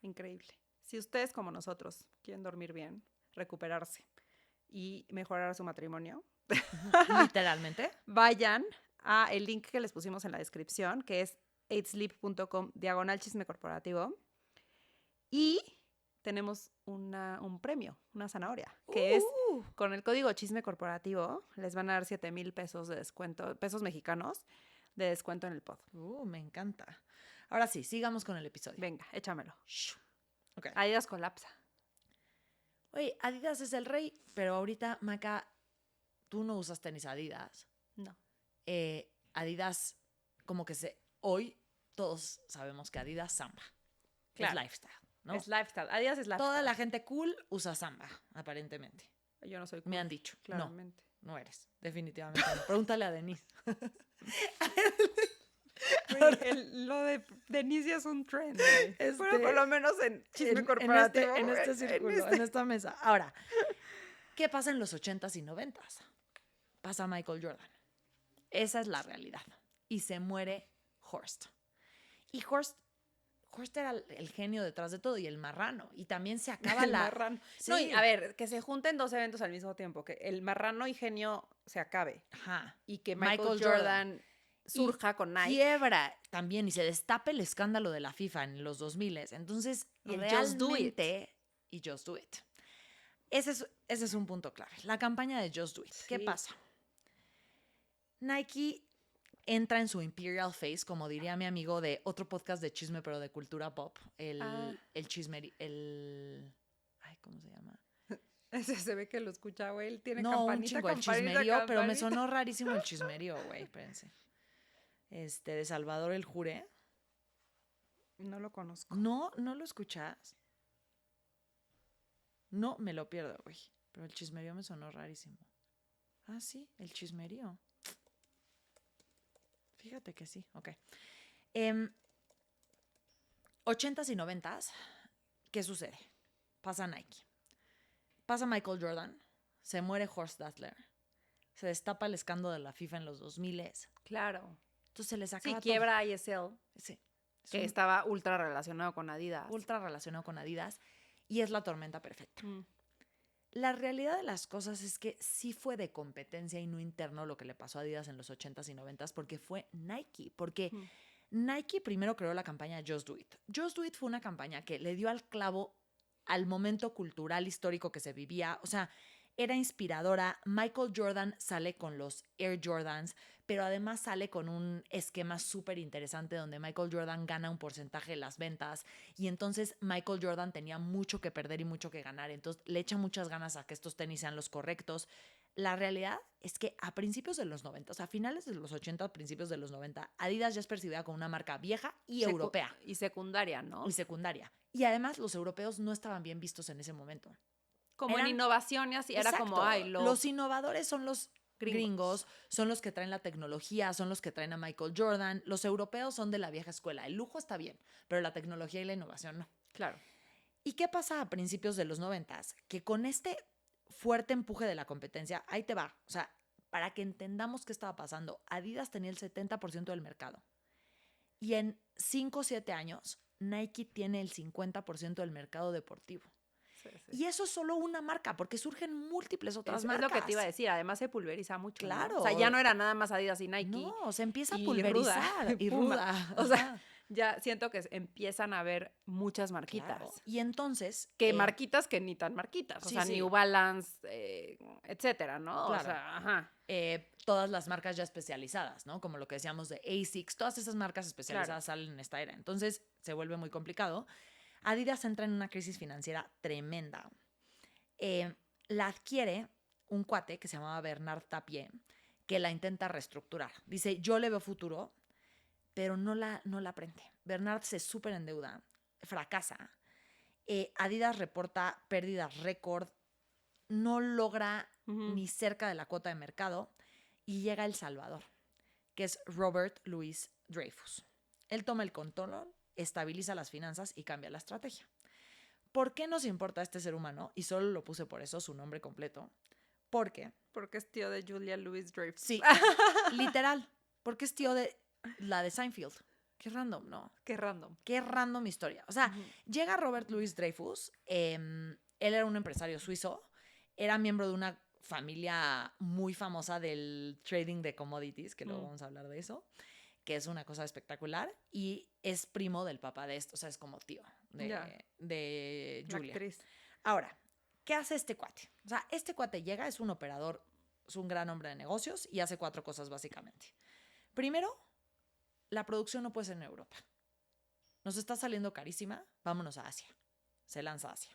Speaker 2: Increíble. Si ustedes como nosotros quieren dormir bien, recuperarse y mejorar su matrimonio,
Speaker 1: Literalmente.
Speaker 2: vayan a el link que les pusimos en la descripción, que es 8sleep.com/chisme corporativo. Y tenemos un premio, una zanahoria, que es con el código chisme corporativo, les van a dar 7,000 pesos de descuento, pesos mexicanos de descuento en el pod.
Speaker 1: Me encanta. Ahora sí, sigamos con el episodio.
Speaker 2: Venga, échamelo.
Speaker 1: Okay.
Speaker 2: Adidas colapsa.
Speaker 1: Oye, Adidas es el rey, pero ahorita, Maca, tú no usas tenis Adidas.
Speaker 2: No.
Speaker 1: Adidas, como que hoy todos sabemos que Adidas Samba.
Speaker 2: Claro.
Speaker 1: Es lifestyle, ¿no?
Speaker 2: Es lifestyle. Adidas es lifestyle.
Speaker 1: Toda la gente cool usa Samba, aparentemente.
Speaker 2: Yo no soy cool.
Speaker 1: Me han dicho.
Speaker 2: Claramente.
Speaker 1: No eres. Definitivamente no. Pregúntale a Denise.
Speaker 2: Lo de Denise es un trend.
Speaker 1: Pero
Speaker 2: por lo menos en chisme corporativo.
Speaker 1: En este círculo, en esta mesa. Ahora, ¿qué pasa en los 80s y 90s? Pasa Michael Jordan. Esa es la realidad. Y se muere Horst. Y Horst era el genio detrás de todo y el marrano. Y también se acaba
Speaker 2: el marrano.
Speaker 1: Sí.
Speaker 2: No, y a ver, que se junten dos eventos al mismo tiempo. Que el marrano y genio se acabe.
Speaker 1: Ajá.
Speaker 2: Y que Michael Jordan surja con Nike.
Speaker 1: Quiebra también y se destapa el escándalo de la FIFA en los 2000. Entonces,
Speaker 2: y
Speaker 1: realmente,
Speaker 2: Just Do It.
Speaker 1: Y Just Do It. Ese es un punto clave. La campaña de Just Do It. Sí. ¿Qué pasa? Nike entra en su Imperial Phase, como diría mi amigo de otro podcast de chisme, pero de cultura pop. El chisme... Ay, ¿cómo se llama?
Speaker 2: Ese se ve que lo escucha, güey. Él tiene
Speaker 1: un chingo, el chismerío, pero me sonó rarísimo el chismerío, güey. Espérense. De Salvador el Jure.
Speaker 2: No lo conozco.
Speaker 1: ¿No lo escuchas? No, me lo pierdo, güey. Pero el chismerío me sonó rarísimo. Ah, sí, el chismerío. Fíjate que sí, ok. 80s y 90s, ¿qué sucede? Pasa Nike. Pasa Michael Jordan. Se muere Horst Dassler. Se destapa el escándalo de la FIFA en los 2000.
Speaker 2: Claro.
Speaker 1: Entonces se les acaba todo.
Speaker 2: Quiebra ISL.
Speaker 1: Sí.
Speaker 2: Que estaba ultra relacionado con Adidas.
Speaker 1: Ultra relacionado con Adidas. Y es la tormenta perfecta. La realidad de las cosas es que sí fue de competencia y no interno lo que le pasó a Adidas en los 80s y 90s, porque fue Nike. Porque Nike primero creó la campaña Just Do It. Just Do It fue una campaña que le dio al clavo al momento cultural histórico que se vivía. O sea, era inspiradora. Michael Jordan sale con los Air Jordans, pero además sale con un esquema súper interesante donde Michael Jordan gana un porcentaje de las ventas y entonces Michael Jordan tenía mucho que perder y mucho que ganar. Entonces le echa muchas ganas a que estos tenis sean los correctos. La realidad es que a principios de los 90, o sea, a finales de los 80, principios de los 90, Adidas ya es percibida como una marca vieja y europea.
Speaker 2: Y secundaria, ¿no?
Speaker 1: Y secundaria. Y además los europeos no estaban bien vistos en ese momento.
Speaker 2: Como en innovación y así, era como,
Speaker 1: los innovadores son los gringos, son los que traen la tecnología, son los que traen a Michael Jordan. Los europeos son de la vieja escuela. El lujo está bien, pero la tecnología y la innovación no.
Speaker 2: Claro.
Speaker 1: ¿Y qué pasa a principios de los 90? Que con este fuerte empuje de la competencia, ahí te va. O sea, para que entendamos qué estaba pasando, Adidas tenía el 70% del mercado. Y en 5 o 7 años, Nike tiene el 50% del mercado deportivo. Sí. Y eso es solo una marca, porque surgen múltiples otras marcas.
Speaker 2: Es lo que te iba a decir, además se pulveriza mucho.
Speaker 1: Claro.
Speaker 2: ¿No? O sea, ya no era nada más Adidas y Nike.
Speaker 1: No, se empieza a pulverizar.
Speaker 2: Y ruda. O sea, ya siento que empiezan a haber muchas marquitas.
Speaker 1: Claro. Y entonces...
Speaker 2: Que marquitas que ni tan marquitas. O sea, New Balance, etcétera, ¿no?
Speaker 1: Claro.
Speaker 2: O sea, ajá.
Speaker 1: Todas las marcas ya especializadas, ¿no? Como lo que decíamos de ASICS, todas esas marcas especializadas salen en esta era. Entonces, se vuelve muy complicado. Adidas entra en una crisis financiera tremenda. La adquiere un cuate que se llamaba Bernard Tapie, que la intenta reestructurar. Dice, yo le veo futuro, pero no la prende. Bernard se súper endeuda, fracasa. Adidas reporta pérdidas récord, no logra ni cerca de la cuota de mercado y llega El Salvador, que es Robert Louis Dreyfus. Él toma el control, estabiliza las finanzas y cambia la estrategia. ¿Por qué nos importa este ser humano? Y solo lo puse por eso, su nombre completo. Porque
Speaker 2: es tío de Julia Louis-Dreyfus.
Speaker 1: Sí, literal. Porque es tío de la de Seinfeld. Qué random, ¿no?
Speaker 2: Qué random.
Speaker 1: Qué random historia. O sea, llega Robert Louis Dreyfus, él era un empresario suizo, era miembro de una familia muy famosa del trading de commodities, que luego vamos a hablar de eso, que es una cosa espectacular, y es primo del papá de esto, o sea, es como tío de
Speaker 2: La
Speaker 1: Julia.
Speaker 2: actriz.
Speaker 1: Ahora, ¿qué hace este cuate? O sea, este cuate llega, es un operador, es un gran hombre de negocios y hace 4 cosas básicamente. Primero, la producción no puede ser en Europa. Nos está saliendo carísima, vámonos a Asia. Se lanza a Asia.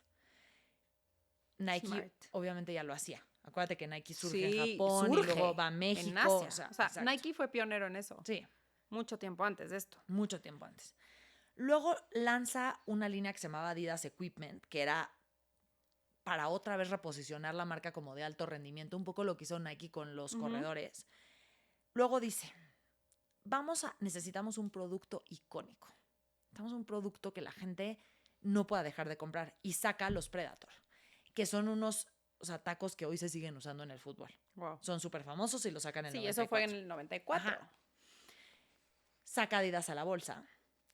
Speaker 1: Nike,
Speaker 2: Smart.
Speaker 1: obviamente, ya lo hacía. Acuérdate que Nike surge
Speaker 2: Sí,
Speaker 1: en Japón y
Speaker 2: surge
Speaker 1: luego va a México.
Speaker 2: en Asia.
Speaker 1: O sea, exacto.
Speaker 2: Nike fue pionero en eso.
Speaker 1: Sí,
Speaker 2: Mucho tiempo antes de esto.
Speaker 1: mucho tiempo antes. Luego lanza una línea que se llamaba Adidas Equipment, que era para otra vez reposicionar la marca como de alto rendimiento, un poco lo que hizo Nike con los corredores. Luego dice, necesitamos un producto icónico. Necesitamos un producto que la gente no pueda dejar de comprar. Y saca los Predator, que son unos, o sea, tacos que hoy se siguen usando en el fútbol.
Speaker 2: Wow.
Speaker 1: Son súper famosos y los sacan en el
Speaker 2: Sí,
Speaker 1: 94.
Speaker 2: eso fue en el 94.
Speaker 1: Ajá. Saca Adidas a la bolsa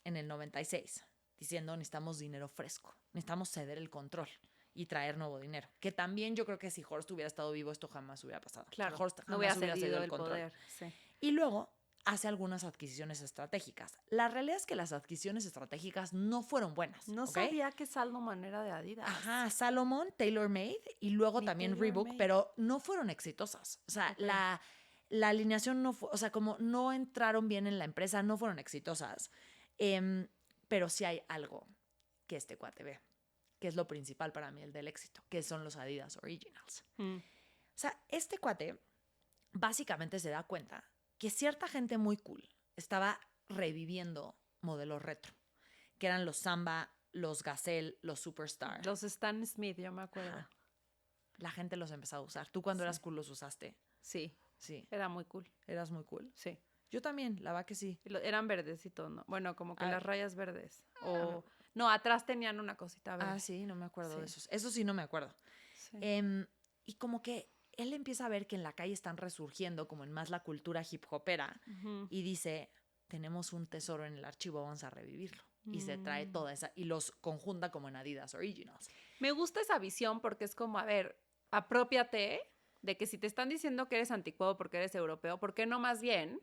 Speaker 1: en el 96, diciendo necesitamos dinero fresco, necesitamos ceder el control y traer nuevo dinero. Que también yo creo que si Horst hubiera estado vivo, esto jamás hubiera pasado.
Speaker 2: Claro,
Speaker 1: O sea, Horst
Speaker 2: no hubiera
Speaker 1: jamás
Speaker 2: cedido el
Speaker 1: control.
Speaker 2: poder. Sí.
Speaker 1: Y luego hace algunas adquisiciones estratégicas. La realidad es que las adquisiciones estratégicas no fueron buenas.
Speaker 2: No
Speaker 1: ¿ok?
Speaker 2: sabía que Salomon era de Adidas.
Speaker 1: Ajá, Salomon, TaylorMade y luego
Speaker 2: Ni
Speaker 1: también
Speaker 2: TaylorMade.
Speaker 1: Reebok, pero no fueron exitosas. O sea,
Speaker 2: Ok.
Speaker 1: la alineación no fue, o sea, como no entraron bien en la empresa, no fueron exitosas. Pero sí hay algo que este cuate ve, que es lo principal para mí, el del éxito, que son los Adidas Originals. O sea, este cuate básicamente se da cuenta que cierta gente muy cool estaba reviviendo modelos retro, que eran los Samba, los Gazelle, los Superstar.
Speaker 2: Los Stan Smith, yo me acuerdo.
Speaker 1: Ajá. La gente los empezó a usar. ¿Tú cuando eras cool los usaste?
Speaker 2: Sí,
Speaker 1: Sí.
Speaker 2: era muy cool.
Speaker 1: ¿Eras muy cool?
Speaker 2: Sí.
Speaker 1: Yo también, la verdad que sí.
Speaker 2: Eran verdecitos, ¿no? Bueno, como que
Speaker 1: Ah.
Speaker 2: las rayas verdes. O no, atrás tenían una cosita verde.
Speaker 1: Ah, sí, no me acuerdo de
Speaker 2: Sí.
Speaker 1: esos. Eso sí no me acuerdo.
Speaker 2: Sí.
Speaker 1: Y como que él empieza a ver que en la calle están resurgiendo como en más la cultura hip hopera y dice, tenemos un tesoro en el archivo, vamos a revivirlo. Y se trae toda esa, y los conjunta como en Adidas Originals.
Speaker 2: Me gusta esa visión porque es como, a ver, apropiate de que si te están diciendo que eres anticuado porque eres europeo, ¿por qué no más bien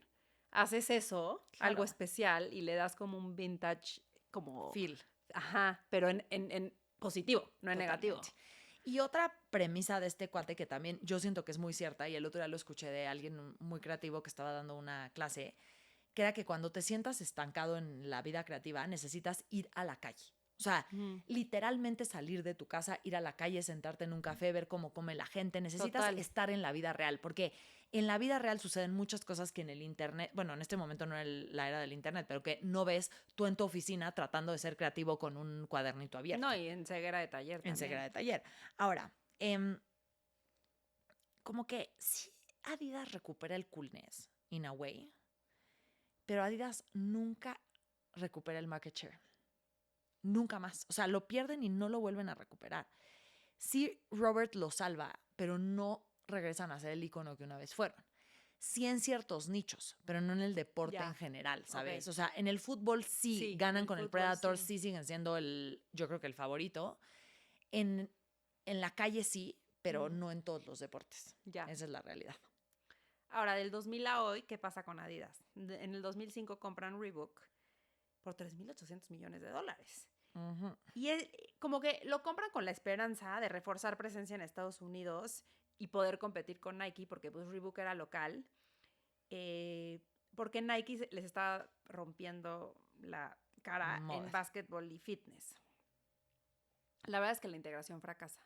Speaker 2: haces eso,
Speaker 1: Claro.
Speaker 2: algo especial, y le das como un vintage, como...
Speaker 1: Phil.
Speaker 2: Ajá, pero en positivo, no en negativo.
Speaker 1: Totalmente. Y otra premisa de este cuate que también yo siento que es muy cierta, y el otro día lo escuché de alguien muy creativo que estaba dando una clase, que era que cuando te sientas estancado en la vida creativa, necesitas ir a la calle. O sea, literalmente salir de tu casa, ir a la calle, sentarte en un café, ver cómo come la gente. Necesitas
Speaker 2: Total.
Speaker 1: estar en la vida real, porque en la vida real suceden muchas cosas que en el internet, bueno, en este momento no es la era del internet, pero que no ves tú en tu oficina tratando de ser creativo con un cuadernito abierto.
Speaker 2: No, y en ceguera de taller también.
Speaker 1: En ceguera de taller. Ahora, como que sí, Adidas recupera el coolness, in a way, pero Adidas nunca recupera el market share. Nunca más. O sea, lo pierden y no lo vuelven a recuperar. Sí, Robert lo salva, pero no regresan a ser el icono que una vez fueron. Sí en ciertos nichos, pero no en el deporte
Speaker 2: Ya.
Speaker 1: en general, ¿sabes?
Speaker 2: Ok.
Speaker 1: O sea, en el fútbol sí,
Speaker 2: Sí,
Speaker 1: ganan
Speaker 2: en
Speaker 1: con el
Speaker 2: fútbol
Speaker 1: Predator,
Speaker 2: sí.
Speaker 1: sí siguen siendo yo creo que el favorito. En la calle sí, pero no en todos los deportes.
Speaker 2: Ya.
Speaker 1: Esa es la realidad.
Speaker 2: Ahora, del 2000 a hoy, ¿qué pasa con Adidas? En el 2005 compran Reebok por $3,800 millones.
Speaker 1: Ujú.
Speaker 2: Y como que lo compran con la esperanza de reforzar presencia en Estados Unidos y poder competir con Nike, porque pues Reebok era local, porque Nike les está rompiendo la cara
Speaker 1: Moda.
Speaker 2: en básquetbol y fitness. La verdad es que la integración fracasa.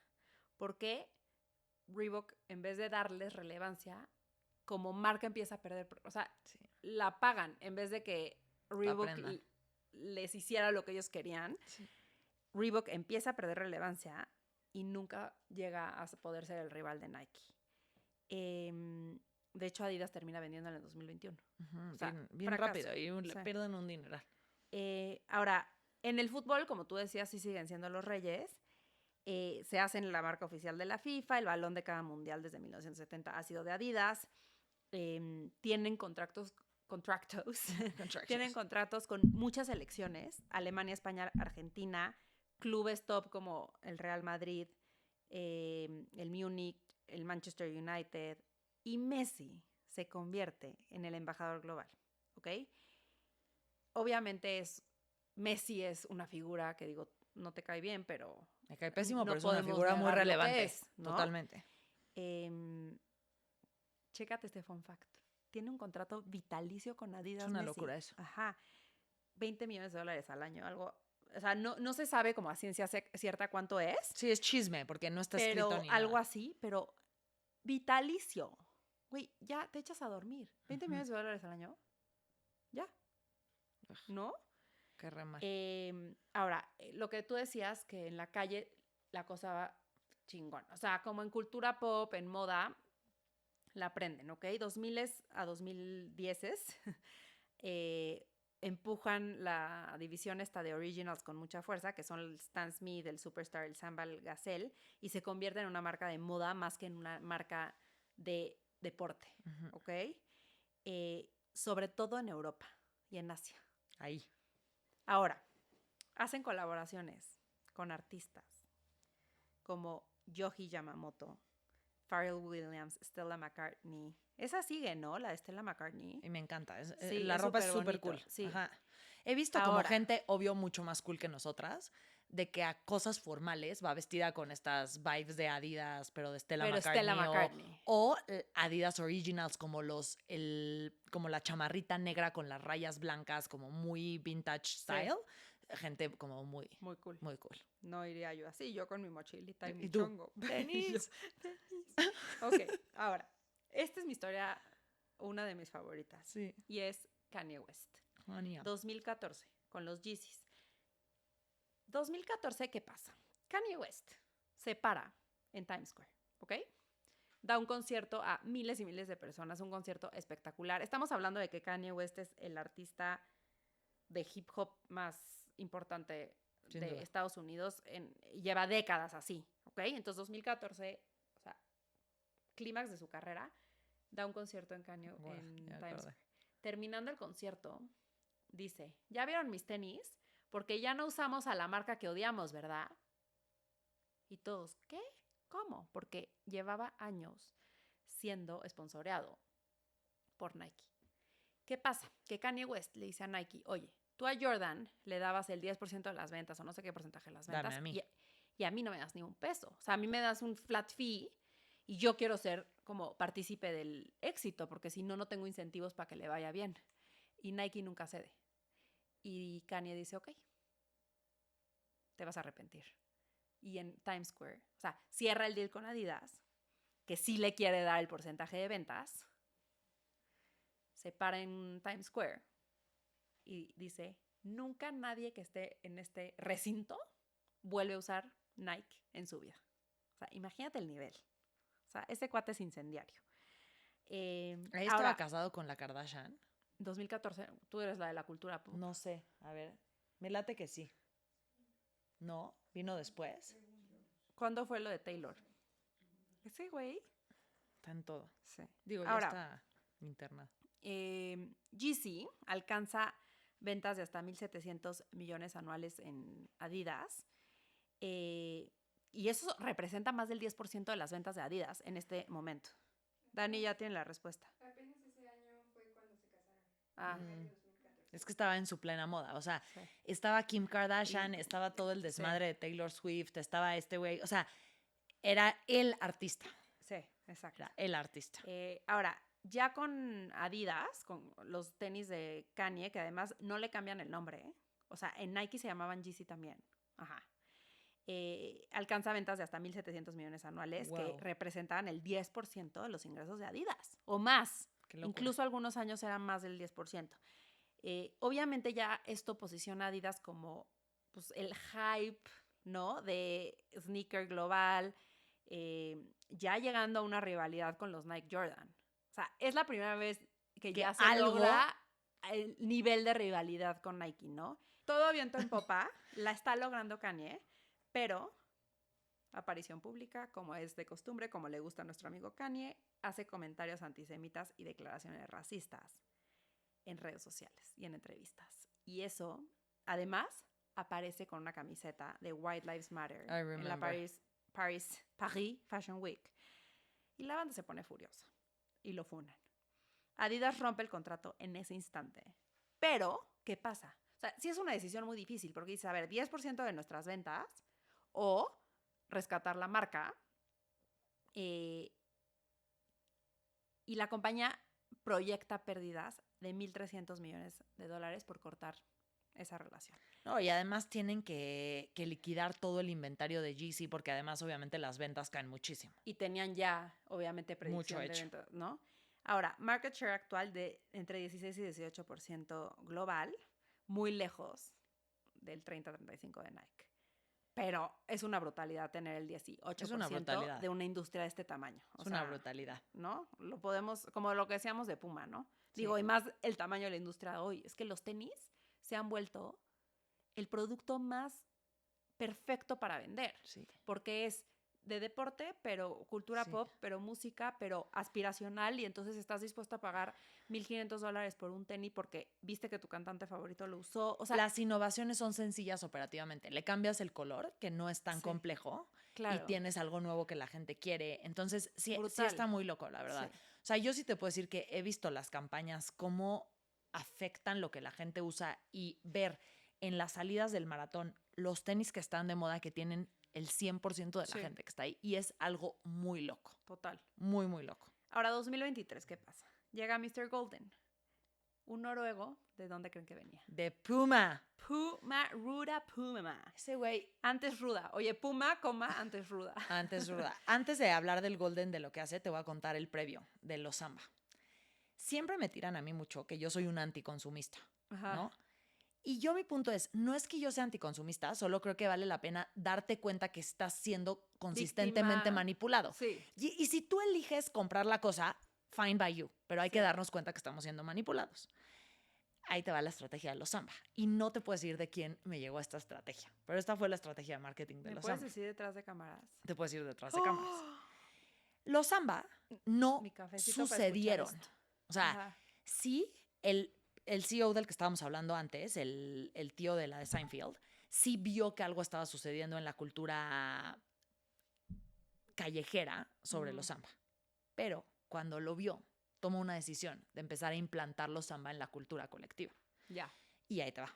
Speaker 2: ¿Por qué? Reebok, en vez de darles relevancia, como marca empieza a perder, o sea,
Speaker 1: Sí.
Speaker 2: la pagan en vez de que Reebok
Speaker 1: Aprendan.
Speaker 2: les hiciera lo que ellos querían.
Speaker 1: Sí.
Speaker 2: Reebok empieza a perder relevancia y nunca llega a poder ser el rival de Nike. De hecho, Adidas termina vendiendo en el 2021.
Speaker 1: Ujú,
Speaker 2: O sea,
Speaker 1: bien
Speaker 2: fracaso.
Speaker 1: rápido y le
Speaker 2: Sí.
Speaker 1: pierden un dineral.
Speaker 2: Ahora, en el fútbol, como tú decías, sí siguen siendo los reyes. Se hacen la marca oficial de la FIFA. El balón de cada mundial desde 1970 ha sido de Adidas. Tienen contratos contratos.
Speaker 1: Contractions.
Speaker 2: Tienen contratos con muchas selecciones, Alemania, España, Argentina, clubes top como el Real Madrid, el Múnich, el Manchester United, y Messi se convierte en el embajador global, ¿ok? Obviamente Messi es una figura que digo, no te cae bien, pero
Speaker 1: Me cae pésimo,
Speaker 2: no
Speaker 1: pero es una
Speaker 2: podemos
Speaker 1: figura muy
Speaker 2: negar lo que
Speaker 1: relevante.
Speaker 2: es, ¿no?
Speaker 1: Totalmente.
Speaker 2: Chécate este fun fact. Tiene un contrato vitalicio con Adidas.
Speaker 1: Es una
Speaker 2: Messi.
Speaker 1: locura eso.
Speaker 2: Ajá. $20 millones al año, algo. O sea, no se sabe como a ciencia cierta cuánto es,
Speaker 1: Sí, es chisme, porque no está
Speaker 2: pero
Speaker 1: escrito ni
Speaker 2: algo
Speaker 1: nada.
Speaker 2: así, pero vitalicio. Güey, ya te echas a dormir. $20 millones al año. Ya.
Speaker 1: Ugh.
Speaker 2: ¿No?
Speaker 1: Qué re mal.
Speaker 2: Ahora, lo que tú decías, que en la calle la cosa va chingón. O sea, como en cultura pop, en moda, la aprenden, ¿ok? 2000 a 2010 empujan la división esta de Originals con mucha fuerza, que son el Stan Smith, el Superstar, el Samba, el Gazelle, y se convierte en una marca de moda más que en una marca de deporte, ¿ok? Sobre todo en Europa y en Asia.
Speaker 1: Ahí.
Speaker 2: Ahora, hacen colaboraciones con artistas como Yohji Yamamoto, Pharrell Williams, Stella McCartney. Esa sigue, ¿no? La de Stella McCartney.
Speaker 1: Y me encanta.
Speaker 2: Sí,
Speaker 1: La
Speaker 2: es
Speaker 1: ropa es
Speaker 2: súper
Speaker 1: súper cool.
Speaker 2: bonito, sí.
Speaker 1: Ajá. He visto como
Speaker 2: Ahora.
Speaker 1: gente, obvio, mucho más cool que nosotras, de que a cosas formales va vestida con estas vibes de Adidas, pero de Stella
Speaker 2: Pero
Speaker 1: McCartney.
Speaker 2: Stella McCartney.
Speaker 1: O Adidas Originals, como como la chamarrita negra con las rayas blancas, como muy vintage style. Gente como muy
Speaker 2: Muy cool.
Speaker 1: Muy cool.
Speaker 2: No iría yo así, yo con mi mochilita y mi
Speaker 1: ¿Y tú?
Speaker 2: chongo.
Speaker 1: Tenis.
Speaker 2: Tenis. Ok, ahora, esta es mi historia, una de mis favoritas.
Speaker 1: Sí.
Speaker 2: Y es Kanye West.
Speaker 1: Genial.
Speaker 2: 2014, con los Yeezys. 2014, ¿qué pasa? Kanye West se para en Times Square, ¿ok? Da un concierto a miles y miles de personas, un concierto espectacular. Estamos hablando de que Kanye West es el artista de hip hop más importante
Speaker 1: Sin
Speaker 2: de
Speaker 1: duda.
Speaker 2: Estados Unidos, lleva décadas así, ¿ok? Entonces 2014, o sea, clímax de su carrera, da un concierto en Kanye
Speaker 1: Guau,
Speaker 2: en
Speaker 1: ya me
Speaker 2: Times
Speaker 1: acordé.
Speaker 2: Square. Terminando el concierto, dice, ¿ya vieron mis tenis? Porque ya no usamos a la marca que odiamos, ¿verdad? Y todos, ¿qué? ¿Cómo? Porque llevaba años siendo esponsoreado por Nike. ¿Qué pasa? Que Kanye West le dice a Nike, oye, tú a Jordan le dabas el 10% de las ventas o no sé qué porcentaje de las ventas.
Speaker 1: Dame a mí.
Speaker 2: Y a mí no me das ni un peso. O sea, a mí me das un flat fee y yo quiero ser como partícipe del éxito porque si no, no tengo incentivos para que le vaya bien. Y Nike nunca cede. Y Kanye dice, ok, te vas a arrepentir. Y en Times Square, o sea, cierra el deal con Adidas, que sí le quiere dar el porcentaje de ventas, se para en Times Square y dice, nunca nadie que esté en este recinto vuelve a usar Nike en su vida. O sea, imagínate el nivel. O sea, ese cuate es incendiario.
Speaker 1: Ahí
Speaker 2: Ahora,
Speaker 1: estaba casado con la Kardashian.
Speaker 2: 2014, tú eres la de la cultura pop.
Speaker 1: No sé, a ver. Me late que sí. ¿No? ¿Vino después?
Speaker 2: ¿Cuándo fue lo de Taylor? Ese güey.
Speaker 1: Está en todo.
Speaker 2: Sí.
Speaker 1: Digo,
Speaker 2: Ahora,
Speaker 1: ya está internado.
Speaker 2: Yeezy alcanza ventas de hasta 1.700 millones anuales en Adidas. Y eso representa más del 10% de las ventas de Adidas en este momento. Dani ya tiene la respuesta.
Speaker 3: Apenas ese año fue cuando se casaron.
Speaker 2: Ah,
Speaker 3: En el año 2014.
Speaker 1: Es que estaba en su plena moda. O sea,
Speaker 2: sí.
Speaker 1: estaba Kim Kardashian, estaba todo el desmadre de Taylor Swift, estaba este güey. O sea, era el artista.
Speaker 2: Sí, exacto.
Speaker 1: Era el artista.
Speaker 2: Ahora, ya con Adidas, con los tenis de Kanye, que además no le cambian el nombre, ¿eh? O sea, en Nike se llamaban Yeezy también. Ajá. Alcanza ventas de hasta 1.700 millones anuales,
Speaker 1: Wow.
Speaker 2: que representaban el 10% de los ingresos de Adidas, o más.
Speaker 1: Qué locura.
Speaker 2: Incluso algunos años eran más del 10%. Obviamente ya esto posiciona a Adidas como pues, el hype, ¿no? De sneaker global, ya llegando a una rivalidad con los Nike Jordan. O sea, es la primera vez que ya se logra el nivel de rivalidad con Nike, ¿no? Todo viento en popa, la está logrando Kanye, pero aparición pública, como es de costumbre, como le gusta a nuestro amigo Kanye, hace comentarios antisemitas y declaraciones racistas. en redes sociales y en entrevistas. Y eso, además, aparece con una camiseta de White Lives Matter
Speaker 1: I
Speaker 2: en la
Speaker 1: remember.
Speaker 2: Paris Fashion Week. Y la banda se pone furiosa y lo funan. Adidas rompe el contrato en ese instante. Pero, ¿qué pasa? O sea, sí es una decisión muy difícil porque dices, a ver, 10% de nuestras ventas o rescatar la marca. Y la compañía proyecta pérdidas de $1,300 millones por cortar esa relación.
Speaker 1: No, y además tienen que liquidar todo el inventario de Yeezy porque además obviamente las ventas caen muchísimo.
Speaker 2: Y tenían ya, obviamente,
Speaker 1: Mucho
Speaker 2: predicción de
Speaker 1: hecho.
Speaker 2: ventas, ¿no? Ahora, market share actual de entre 16 y 18% global, muy lejos del 30-35% de Nike. Pero es una brutalidad tener el 18%
Speaker 1: Es una brutalidad.
Speaker 2: de una industria de este tamaño.
Speaker 1: Es una brutalidad.
Speaker 2: ¿No? Lo podemos, como lo que decíamos de Puma, ¿no?
Speaker 1: Sí.
Speaker 2: Digo, y más el tamaño de la industria de hoy. Es que los tenis se han vuelto el producto más perfecto para vender.
Speaker 1: Sí.
Speaker 2: Porque es de deporte, pero cultura
Speaker 1: Sí.
Speaker 2: pop, pero música, pero aspiracional, y entonces estás dispuesto a pagar $1,500 por un tenis porque viste que tu cantante favorito lo usó. O sea,
Speaker 1: Las innovaciones son sencillas operativamente. Le cambias el color, que no es tan
Speaker 2: Sí.
Speaker 1: complejo,
Speaker 2: claro.
Speaker 1: y tienes algo nuevo que la gente quiere. Entonces, sí
Speaker 2: Brutal.
Speaker 1: está muy loco, la verdad.
Speaker 2: Sí.
Speaker 1: O sea, yo sí te puedo decir que he visto las campañas, cómo afectan lo que la gente usa y ver en las salidas del maratón los tenis que están de moda que tienen el 100% de la
Speaker 2: Sí.
Speaker 1: gente que está ahí. Y es algo muy loco,
Speaker 2: Total.
Speaker 1: muy, muy loco.
Speaker 2: Ahora, 2023, ¿qué pasa? Llega Mr. Golden, un noruego. ¿De dónde creen que venía?
Speaker 1: De Puma.
Speaker 2: Puma, Ruda Puma.
Speaker 1: Ese güey
Speaker 2: Antes Ruda. Oye, Puma, antes Ruda.
Speaker 1: Antes, Ruda. Antes de hablar del Golden, de lo que hace, te voy a contar el previo de los Samba. Siempre me tiran a mí mucho que yo soy un anticonsumista,
Speaker 2: Ajá.
Speaker 1: ¿no? Y yo mi punto es, no es que yo sea anticonsumista, solo creo que vale la pena darte cuenta que estás siendo consistentemente
Speaker 2: Víctima.
Speaker 1: manipulado.
Speaker 2: Sí.
Speaker 1: Y si tú eliges comprar la cosa, fine by you, pero hay
Speaker 2: Sí.
Speaker 1: que darnos cuenta que estamos siendo manipulados. Ahí te va la estrategia de los Samba. Y no te puedes decir de quién me llegó esta estrategia, pero esta fue la estrategia de marketing de
Speaker 2: ¿Me
Speaker 1: los
Speaker 2: puedes
Speaker 1: Samba.
Speaker 2: decir detrás de cámaras?
Speaker 1: Te puedes ir detrás de cámaras. Los Samba no
Speaker 2: Mi cafecito para
Speaker 1: sucedieron.
Speaker 2: escuchar esto.
Speaker 1: O sea,
Speaker 2: Ajá.
Speaker 1: sí, el CEO del que estábamos hablando antes, el tío de la de Seinfeld, sí vio que algo estaba sucediendo en la cultura callejera sobre los Samba. Pero cuando lo vio, tomó una decisión de empezar a implantar los Samba en la cultura colectiva.
Speaker 2: Ya.
Speaker 1: Y ahí te va.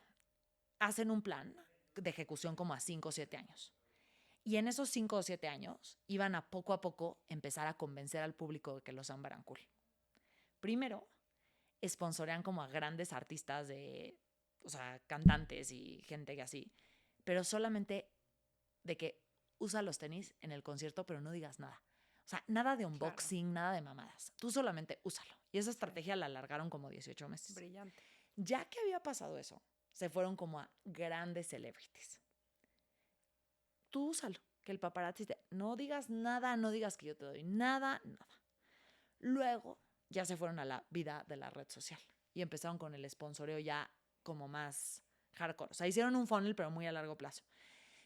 Speaker 1: Hacen un plan de ejecución como a 5 o 7 años. Y en esos 5 o 7 años iban a poco empezar a convencer al público de que los Samba eran cool. Primero, sponsorean como a grandes artistas o sea, cantantes y gente que así, pero solamente de que usa los tenis en el concierto, pero no digas nada. O sea, nada de unboxing, nada de mamadas. Tú solamente úsalo. Y esa estrategia la alargaron como 18 meses.
Speaker 2: Brillante.
Speaker 1: Ya que había pasado eso, se fueron como a grandes celebrities. Tú úsalo, que el paparazzi no digas nada, no digas que yo te doy nada. Luego ya se fueron a la vida de la red social y empezaron con el sponsoreo ya como más hardcore. O sea, hicieron un funnel, pero muy a largo plazo.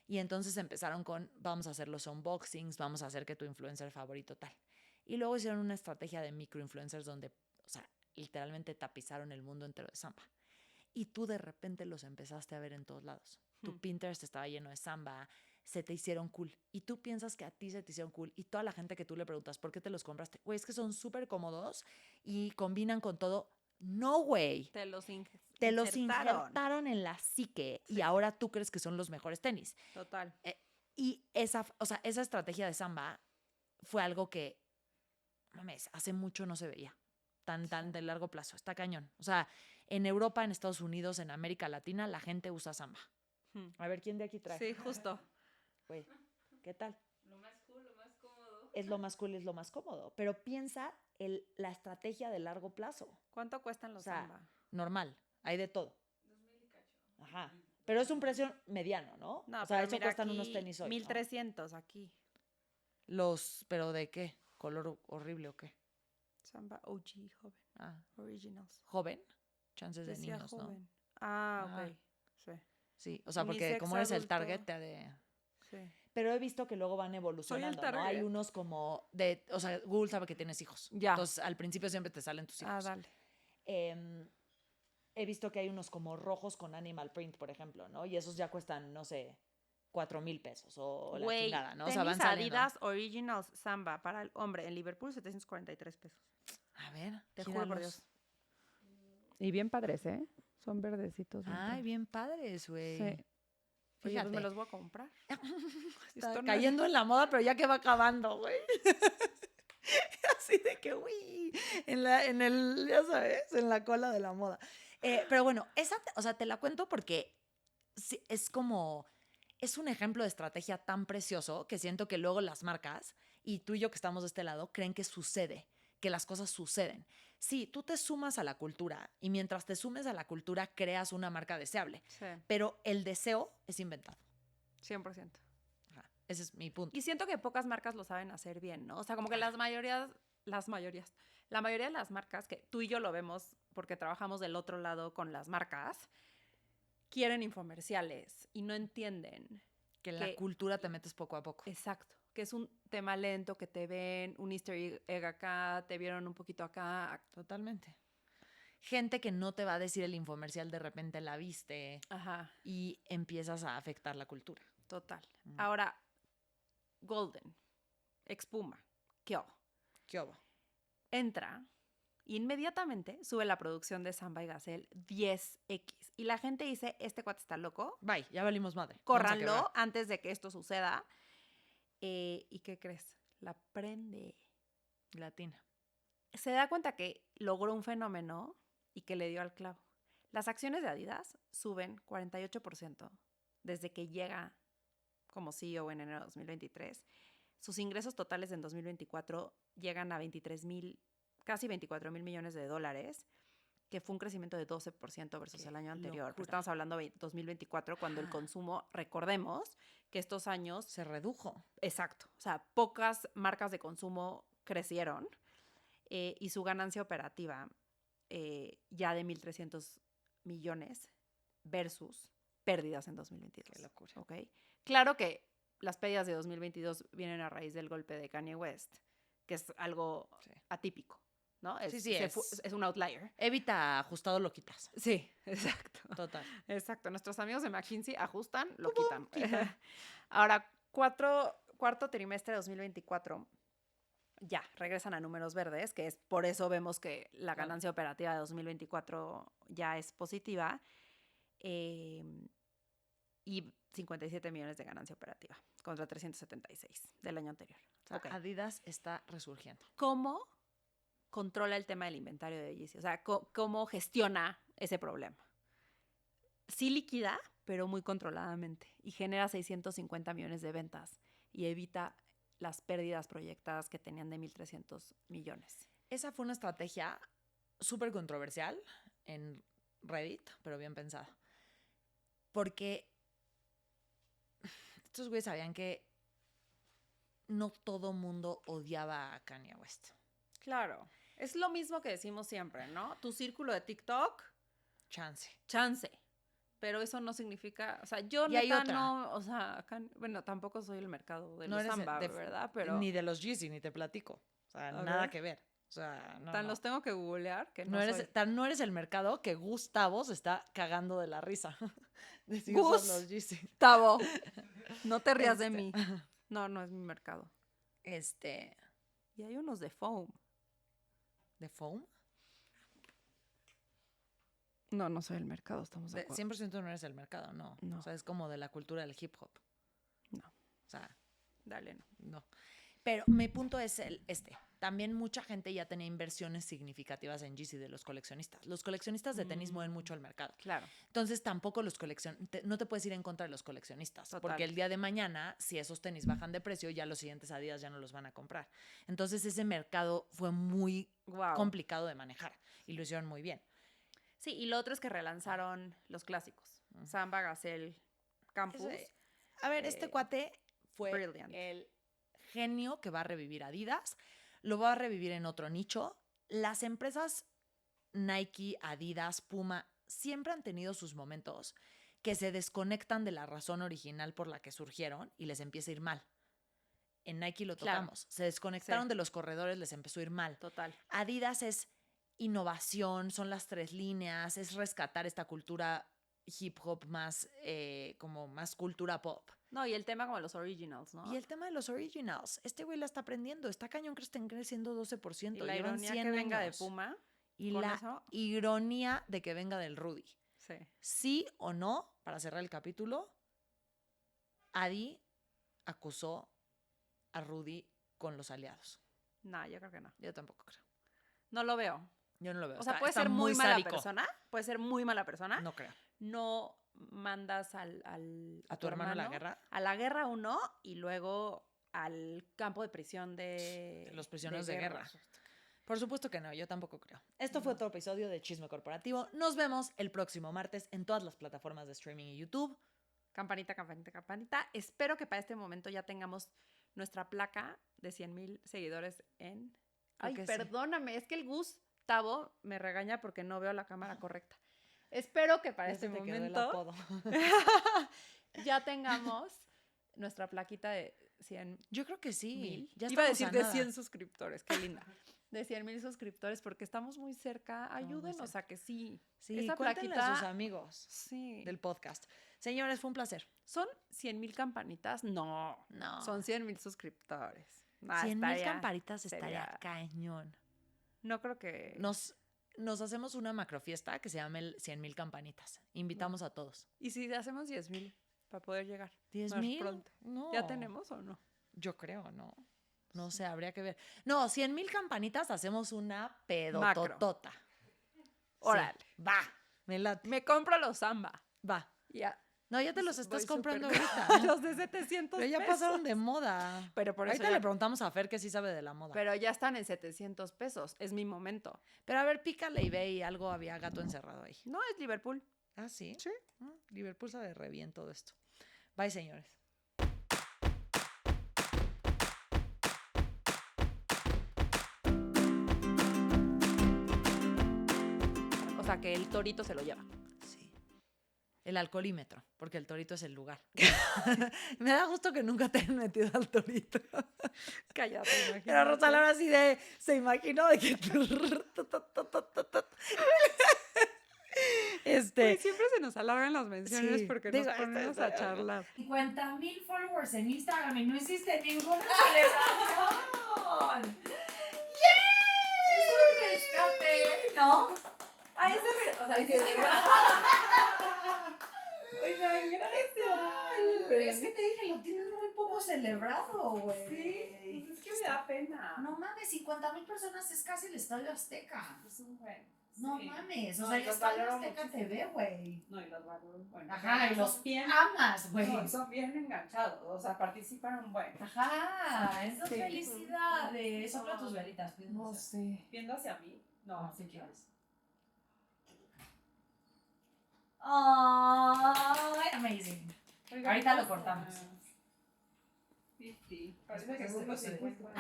Speaker 1: Y entonces empezaron con, vamos a hacer los unboxings, vamos a hacer que tu influencer favorito tal. Y luego hicieron una estrategia de microinfluencers donde, o sea, literalmente tapizaron el mundo entero de Samba. Y tú de repente los empezaste a ver en todos lados. Tu Pinterest estaba lleno de Samba, se te hicieron cool. Y tú piensas que a ti se te hicieron cool. Y toda la gente que tú le preguntas, ¿por qué te los compraste? Güey, es que son súper cómodos y combinan con todo. No, güey.
Speaker 2: Te los
Speaker 1: injertaron en la psique y ahora tú crees que son los mejores tenis.
Speaker 2: Total.
Speaker 1: Y esa estrategia de Samba fue algo que, mames, hace mucho no se veía. Tan de largo plazo. Está cañón. O sea, en Europa, en Estados Unidos, en América Latina, la gente usa Samba. A ver, ¿quién de aquí trae?
Speaker 2: Sí, justo.
Speaker 1: Güey, ¿qué tal?
Speaker 3: Lo más cool, lo más cómodo.
Speaker 1: Es lo más cool, es lo más cómodo. Pero piensa la estrategia de largo plazo.
Speaker 2: ¿Cuánto cuestan los
Speaker 1: O sea,
Speaker 2: Samba?
Speaker 1: normal, hay de todo.
Speaker 3: 2,000 y cacho.
Speaker 1: Ajá. Pero es un precio mediano, ¿no?
Speaker 2: No,
Speaker 1: o sea,
Speaker 2: pero
Speaker 1: eso
Speaker 2: mira
Speaker 1: cuestan
Speaker 2: aquí,
Speaker 1: unos tenis hoy.
Speaker 2: 1,300 aquí.
Speaker 1: ¿No? ¿Pero de qué? ¿Color horrible o qué?
Speaker 2: Samba OG, joven.
Speaker 1: Ah,
Speaker 2: Originals.
Speaker 1: joven. Chances de
Speaker 2: Decía
Speaker 1: niños,
Speaker 2: joven.
Speaker 1: ¿no?
Speaker 2: Ah,
Speaker 1: Ah.
Speaker 2: ok. Sí.
Speaker 1: Sí, o sea, porque
Speaker 2: Unisex
Speaker 1: como eres el
Speaker 2: adulto.
Speaker 1: target, te ha de...
Speaker 2: Sí.
Speaker 1: Pero he visto que luego van evolucionando, ¿no?
Speaker 2: target.
Speaker 1: Hay unos como de... O sea, Google sabe que tienes hijos.
Speaker 2: Ya.
Speaker 1: Entonces, al principio siempre te salen tus hijos.
Speaker 2: Ah, dale.
Speaker 1: he visto que hay unos como rojos con animal print, por ejemplo, ¿no? Y esos ya cuestan, no sé, 4,000 pesos o la
Speaker 2: Güey,
Speaker 1: chingada, ¿no? O
Speaker 2: tenis
Speaker 1: sea, van saliendo.
Speaker 2: Adidas Originals Samba para el hombre en Liverpool, 743 pesos.
Speaker 1: A ver,
Speaker 2: Te juro por
Speaker 1: gíralos.
Speaker 2: Dios. Y bien padres, ¿eh? Son verdecitos.
Speaker 1: Ay, bien padres, güey.
Speaker 2: Sí. Oye, pues
Speaker 1: Fíjate.
Speaker 2: me los voy a comprar.
Speaker 1: Está
Speaker 2: Esto no
Speaker 1: cayendo en la moda, pero ya que va acabando, güey. Así de que, uy, en el, ya sabes, en la cola de la moda. Pero bueno, o sea, te la cuento porque sí, es como, es un ejemplo de estrategia tan precioso que siento que luego las marcas, y tú y yo que estamos de este lado, creen que sucede, que las cosas suceden. Sí, tú te sumas a la cultura y mientras te sumes a la cultura creas una marca deseable,
Speaker 2: Sí,
Speaker 1: pero el deseo es inventado.
Speaker 2: 100%.
Speaker 1: Ajá, ese es mi punto.
Speaker 2: Y siento que pocas marcas lo saben hacer bien, ¿no? O sea, como que la mayoría de las marcas, que tú y yo lo vemos porque trabajamos del otro lado con las marcas, quieren infomerciales y no entienden
Speaker 1: Que en la cultura te metes poco a poco.
Speaker 2: exacto, que es un tema lento, que te ven un easter egg acá, te vieron un poquito acá.
Speaker 1: Totalmente. Gente que no te va a decir el infomercial, de repente la viste
Speaker 2: Ajá,
Speaker 1: y empiezas a afectar la cultura.
Speaker 2: total.
Speaker 1: Mm.
Speaker 2: Ahora, Golden, Expuma, Kyo,
Speaker 1: ¿Qué hubo?
Speaker 2: entra, inmediatamente sube la producción de Samba y Gazelle 10X. Y la gente dice, este cuate está loco,
Speaker 1: Bye, ya valimos madre. Vamos a
Speaker 2: córranlo
Speaker 1: quebrar.
Speaker 2: antes de que esto suceda. ¿Y qué crees? La prende.
Speaker 1: Latina.
Speaker 2: Se da cuenta que logró un fenómeno y que le dio al clavo. Las acciones de Adidas suben 48% desde que llega como CEO en enero de 2023. Sus ingresos totales en 2024 llegan a 23,000, casi 24,000 millones de dólares, que fue un crecimiento de 12% versus
Speaker 1: Qué
Speaker 2: el año anterior.
Speaker 1: locura.
Speaker 2: Pero estamos hablando de 2024, cuando el
Speaker 1: Ajá.
Speaker 2: consumo, recordemos que estos años,
Speaker 1: Se redujo.
Speaker 2: exacto, o sea, pocas marcas de consumo crecieron y su ganancia operativa ya de 1,300 millones versus pérdidas en 2022.
Speaker 1: Qué locura.
Speaker 2: ¿Ok? Claro que las pérdidas de 2022 vienen a raíz del golpe de Kanye West, que es algo
Speaker 1: Sí.
Speaker 2: atípico, ¿no?
Speaker 1: Sí,
Speaker 2: Es un outlier.
Speaker 1: Evita ajustado, lo quitas.
Speaker 2: Sí, exacto.
Speaker 1: Total.
Speaker 2: Exacto. Nuestros amigos de McKinsey ajustan, lo
Speaker 1: Pum,
Speaker 2: quitan.
Speaker 1: quitan.
Speaker 2: Ahora, cuarto trimestre de 2024, ya regresan a números verdes, que es por eso vemos que la
Speaker 1: Claro.
Speaker 2: ganancia operativa de 2024 ya es positiva. Y 57 millones de ganancia operativa contra 376 del año anterior.
Speaker 1: O sea,
Speaker 2: Ok.
Speaker 1: Adidas está resurgiendo.
Speaker 2: ¿Cómo controla el tema del inventario de Yeezy? O sea, ¿cómo gestiona ese problema? Sí liquida, pero muy controladamente. Y genera 650 millones de ventas y evita las pérdidas proyectadas que tenían de 1,300 millones.
Speaker 1: Esa fue una estrategia súper controversial en Reddit, pero bien pensada. Porque estos güeyes sabían que no todo mundo odiaba a Kanye West.
Speaker 2: Claro. Es lo mismo que decimos siempre, ¿no? Tu círculo de TikTok,
Speaker 1: Chance.
Speaker 2: chance. Pero eso no significa, o sea, yo
Speaker 1: Y hay
Speaker 2: neta
Speaker 1: otra.
Speaker 2: no, o sea, bueno, tampoco soy el mercado de
Speaker 1: No
Speaker 2: los
Speaker 1: eres
Speaker 2: Samba, ¿verdad? Pero
Speaker 1: ni de los Yeezy, ni te platico. O sea,
Speaker 2: A
Speaker 1: nada
Speaker 2: ver.
Speaker 1: que ver. O sea, no,
Speaker 2: tan
Speaker 1: no.
Speaker 2: los tengo que googlear que no,
Speaker 1: No eres,
Speaker 2: soy.
Speaker 1: no eres el mercado que Gustavo se está cagando de la risa. De si
Speaker 2: Gus.
Speaker 1: usas los Yeezy.
Speaker 2: Tavo, no te rías de
Speaker 1: Este.
Speaker 2: mí. No, no es mi mercado. Y hay unos de foam.
Speaker 1: ¿De foam?
Speaker 2: No, no soy el mercado, estamos de
Speaker 1: De,
Speaker 2: acuerdo.
Speaker 1: 100% no eres el mercado, no.
Speaker 2: No.
Speaker 1: O sea, es como de la cultura del hip hop.
Speaker 2: No.
Speaker 1: O sea,
Speaker 2: Dale, no.
Speaker 1: no. Pero mi punto es este. También mucha gente ya tenía inversiones significativas en Yeezy de los coleccionistas. Los coleccionistas de tenis mueven mucho el mercado.
Speaker 2: Claro.
Speaker 1: Entonces tampoco no te puedes ir en contra de los coleccionistas.
Speaker 2: Total.
Speaker 1: Porque el día de mañana, si esos tenis bajan de precio, ya los siguientes Adidas ya no los van a comprar. Entonces ese mercado fue muy
Speaker 2: Wow.
Speaker 1: complicado de manejar. Y lo hicieron muy bien.
Speaker 2: Sí, y lo otro es que relanzaron los clásicos. Samba, Gazelle, Campus.
Speaker 1: A ver, este cuate fue
Speaker 2: brilliant.
Speaker 1: el genio que va a revivir Adidas. Lo va a revivir en otro nicho. Las empresas Nike, Adidas, Puma siempre han tenido sus momentos que se desconectan de la razón original por la que surgieron y les empieza a ir mal. En Nike lo
Speaker 2: Claro.
Speaker 1: tocamos. Se desconectaron
Speaker 2: Sí.
Speaker 1: de los corredores, les empezó a ir mal.
Speaker 2: Total.
Speaker 1: Adidas es innovación, son las 3 líneas, es rescatar esta cultura hip hop más, como más cultura pop.
Speaker 2: No, y el tema como los originals, ¿no?
Speaker 1: Y el tema de los originals, este güey la está aprendiendo, está cañón que estén creciendo 12%,
Speaker 2: Y la
Speaker 1: llevan
Speaker 2: ironía
Speaker 1: 100
Speaker 2: que venga de
Speaker 1: años.
Speaker 2: Puma.
Speaker 1: Y
Speaker 2: con
Speaker 1: la
Speaker 2: eso,
Speaker 1: ironía de que venga del Rudy.
Speaker 2: sí.
Speaker 1: Sí o no, para cerrar el capítulo, Adi acusó a Rudy con los aliados.
Speaker 2: No, yo creo que no.
Speaker 1: Yo tampoco creo.
Speaker 2: No lo veo.
Speaker 1: Yo no lo veo.
Speaker 2: O sea,
Speaker 1: Está-
Speaker 2: puede
Speaker 1: está
Speaker 2: ser muy mala
Speaker 1: sádico.
Speaker 2: persona. Puede ser muy mala persona.
Speaker 1: No creo.
Speaker 2: No mandas a
Speaker 1: ¿A tu hermano a la guerra?
Speaker 2: A la guerra uno y luego al campo de prisión de
Speaker 1: Los prisioneros de guerra. Por supuesto que no, yo tampoco creo. Esto fue otro episodio de Chisme Corporativo. Nos vemos el próximo martes en todas las plataformas de streaming y YouTube.
Speaker 2: Campanita, campanita, campanita. Espero que para este momento ya tengamos nuestra placa de 100,000 seguidores en...
Speaker 1: Creo
Speaker 2: Ay,
Speaker 1: que sí.
Speaker 2: perdóname, es que el Gustavo me regaña porque no veo la cámara correcta. Espero que para
Speaker 1: Ya
Speaker 2: este
Speaker 1: se te quedó el
Speaker 2: momento
Speaker 1: apodo.
Speaker 2: ya tengamos nuestra plaquita de 100,000.
Speaker 1: Yo creo que sí. Ya
Speaker 2: Iba a
Speaker 1: estamos
Speaker 2: decir de
Speaker 1: nada.
Speaker 2: 100 suscriptores, qué linda. De 100,000 suscriptores porque estamos muy cerca.
Speaker 1: muy
Speaker 2: Ayúdenos
Speaker 1: cerca.
Speaker 2: a que sí.
Speaker 1: Sí,
Speaker 2: Esa
Speaker 1: cuéntenle a
Speaker 2: plaquita-
Speaker 1: sus amigos
Speaker 2: Sí.
Speaker 1: del podcast. Señores, fue un placer.
Speaker 2: ¿Son 100,000 campanitas? No.
Speaker 1: No.
Speaker 2: Son 100,000 suscriptores. Ah,
Speaker 1: 100,000
Speaker 2: estaría-
Speaker 1: camparitas estaría
Speaker 2: sería-
Speaker 1: cañón.
Speaker 2: No creo que...
Speaker 1: Nos hacemos una macrofiesta que se llama el 100,000 campanitas. Invitamos a todos.
Speaker 2: ¿Y si hacemos 10,000 para poder llegar?
Speaker 1: ¿10,000?
Speaker 2: Más pronto.
Speaker 1: No.
Speaker 2: ¿Ya tenemos o no?
Speaker 1: Yo creo, ¿no? No sé, habría que ver. No, 100,000 campanitas hacemos una
Speaker 2: Macro.
Speaker 1: pedototota.
Speaker 2: Órale.
Speaker 1: Sí, va. Me late.
Speaker 2: Me compro los Samba.
Speaker 1: Va.
Speaker 2: Ya.
Speaker 1: No, ya te los estás
Speaker 2: Voy
Speaker 1: comprando
Speaker 2: súper-
Speaker 1: ahorita. ¿no?
Speaker 2: Los de 700
Speaker 1: Pero ya
Speaker 2: pesos.
Speaker 1: pasaron de moda.
Speaker 2: Pero por eso
Speaker 1: Ahorita
Speaker 2: ya-
Speaker 1: le preguntamos a Fer que sí sabe de la moda.
Speaker 2: Pero ya están en 700 pesos. Es mi momento.
Speaker 1: Pero a ver, pícale y ve y algo había gato encerrado ahí.
Speaker 2: No, es Liverpool.
Speaker 1: Ah, ¿sí?
Speaker 2: Sí.
Speaker 1: Liverpool sabe re bien todo esto. Bye, señores.
Speaker 2: O sea, que el torito se lo lleva.
Speaker 1: Sí. El alcoholímetro, porque el torito es el lugar. Me da gusto que nunca te hayan metido al torito.
Speaker 2: Cállate,
Speaker 1: Pero Rosa Laura así de, se imaginó de que...
Speaker 2: Güey, siempre se nos alargan las menciones
Speaker 1: Sí,
Speaker 2: porque
Speaker 1: digo,
Speaker 2: nos ponemos a charlar.
Speaker 4: 50,000 followers en Instagram y no hiciste ninguna celebración. ¡Yay! Es un rescate, ¿no? Ah, es o sea, que oigan, gracias. Pero es que te dije, lo tienes muy poco celebrado, güey.
Speaker 3: Sí, pues es que me da pena.
Speaker 4: No mames, 50,000 personas es casi el Estadio Azteca.
Speaker 3: Es un buen.
Speaker 4: No
Speaker 3: sí.
Speaker 4: mames, o
Speaker 3: No,
Speaker 4: sea,
Speaker 3: y
Speaker 4: el
Speaker 3: los
Speaker 4: Estadio
Speaker 3: valoro
Speaker 4: Azteca
Speaker 3: muchísimo.
Speaker 4: te ve, güey.
Speaker 3: No, y los valoro. Bueno,
Speaker 4: Ajá, y los
Speaker 3: son bien,
Speaker 4: amas, güey.
Speaker 3: no, son bien enganchados. O sea, participan un buen.
Speaker 4: Ajá, eso es
Speaker 3: Sí.
Speaker 4: felicidades. Sopla tus velitas,
Speaker 3: No
Speaker 4: piensa.
Speaker 3: sé. Viendo hacia mí. No,
Speaker 4: No,
Speaker 3: si
Speaker 4: si
Speaker 3: quieres.
Speaker 4: Ay, amazing.
Speaker 3: Oigan,
Speaker 4: Ahorita lo
Speaker 3: ¿cómo
Speaker 4: cortamos.
Speaker 3: estás? Sí, sí.
Speaker 4: Parece
Speaker 3: Parece
Speaker 4: que
Speaker 3: que
Speaker 4: se
Speaker 3: grupo
Speaker 4: lo sé.
Speaker 3: 50.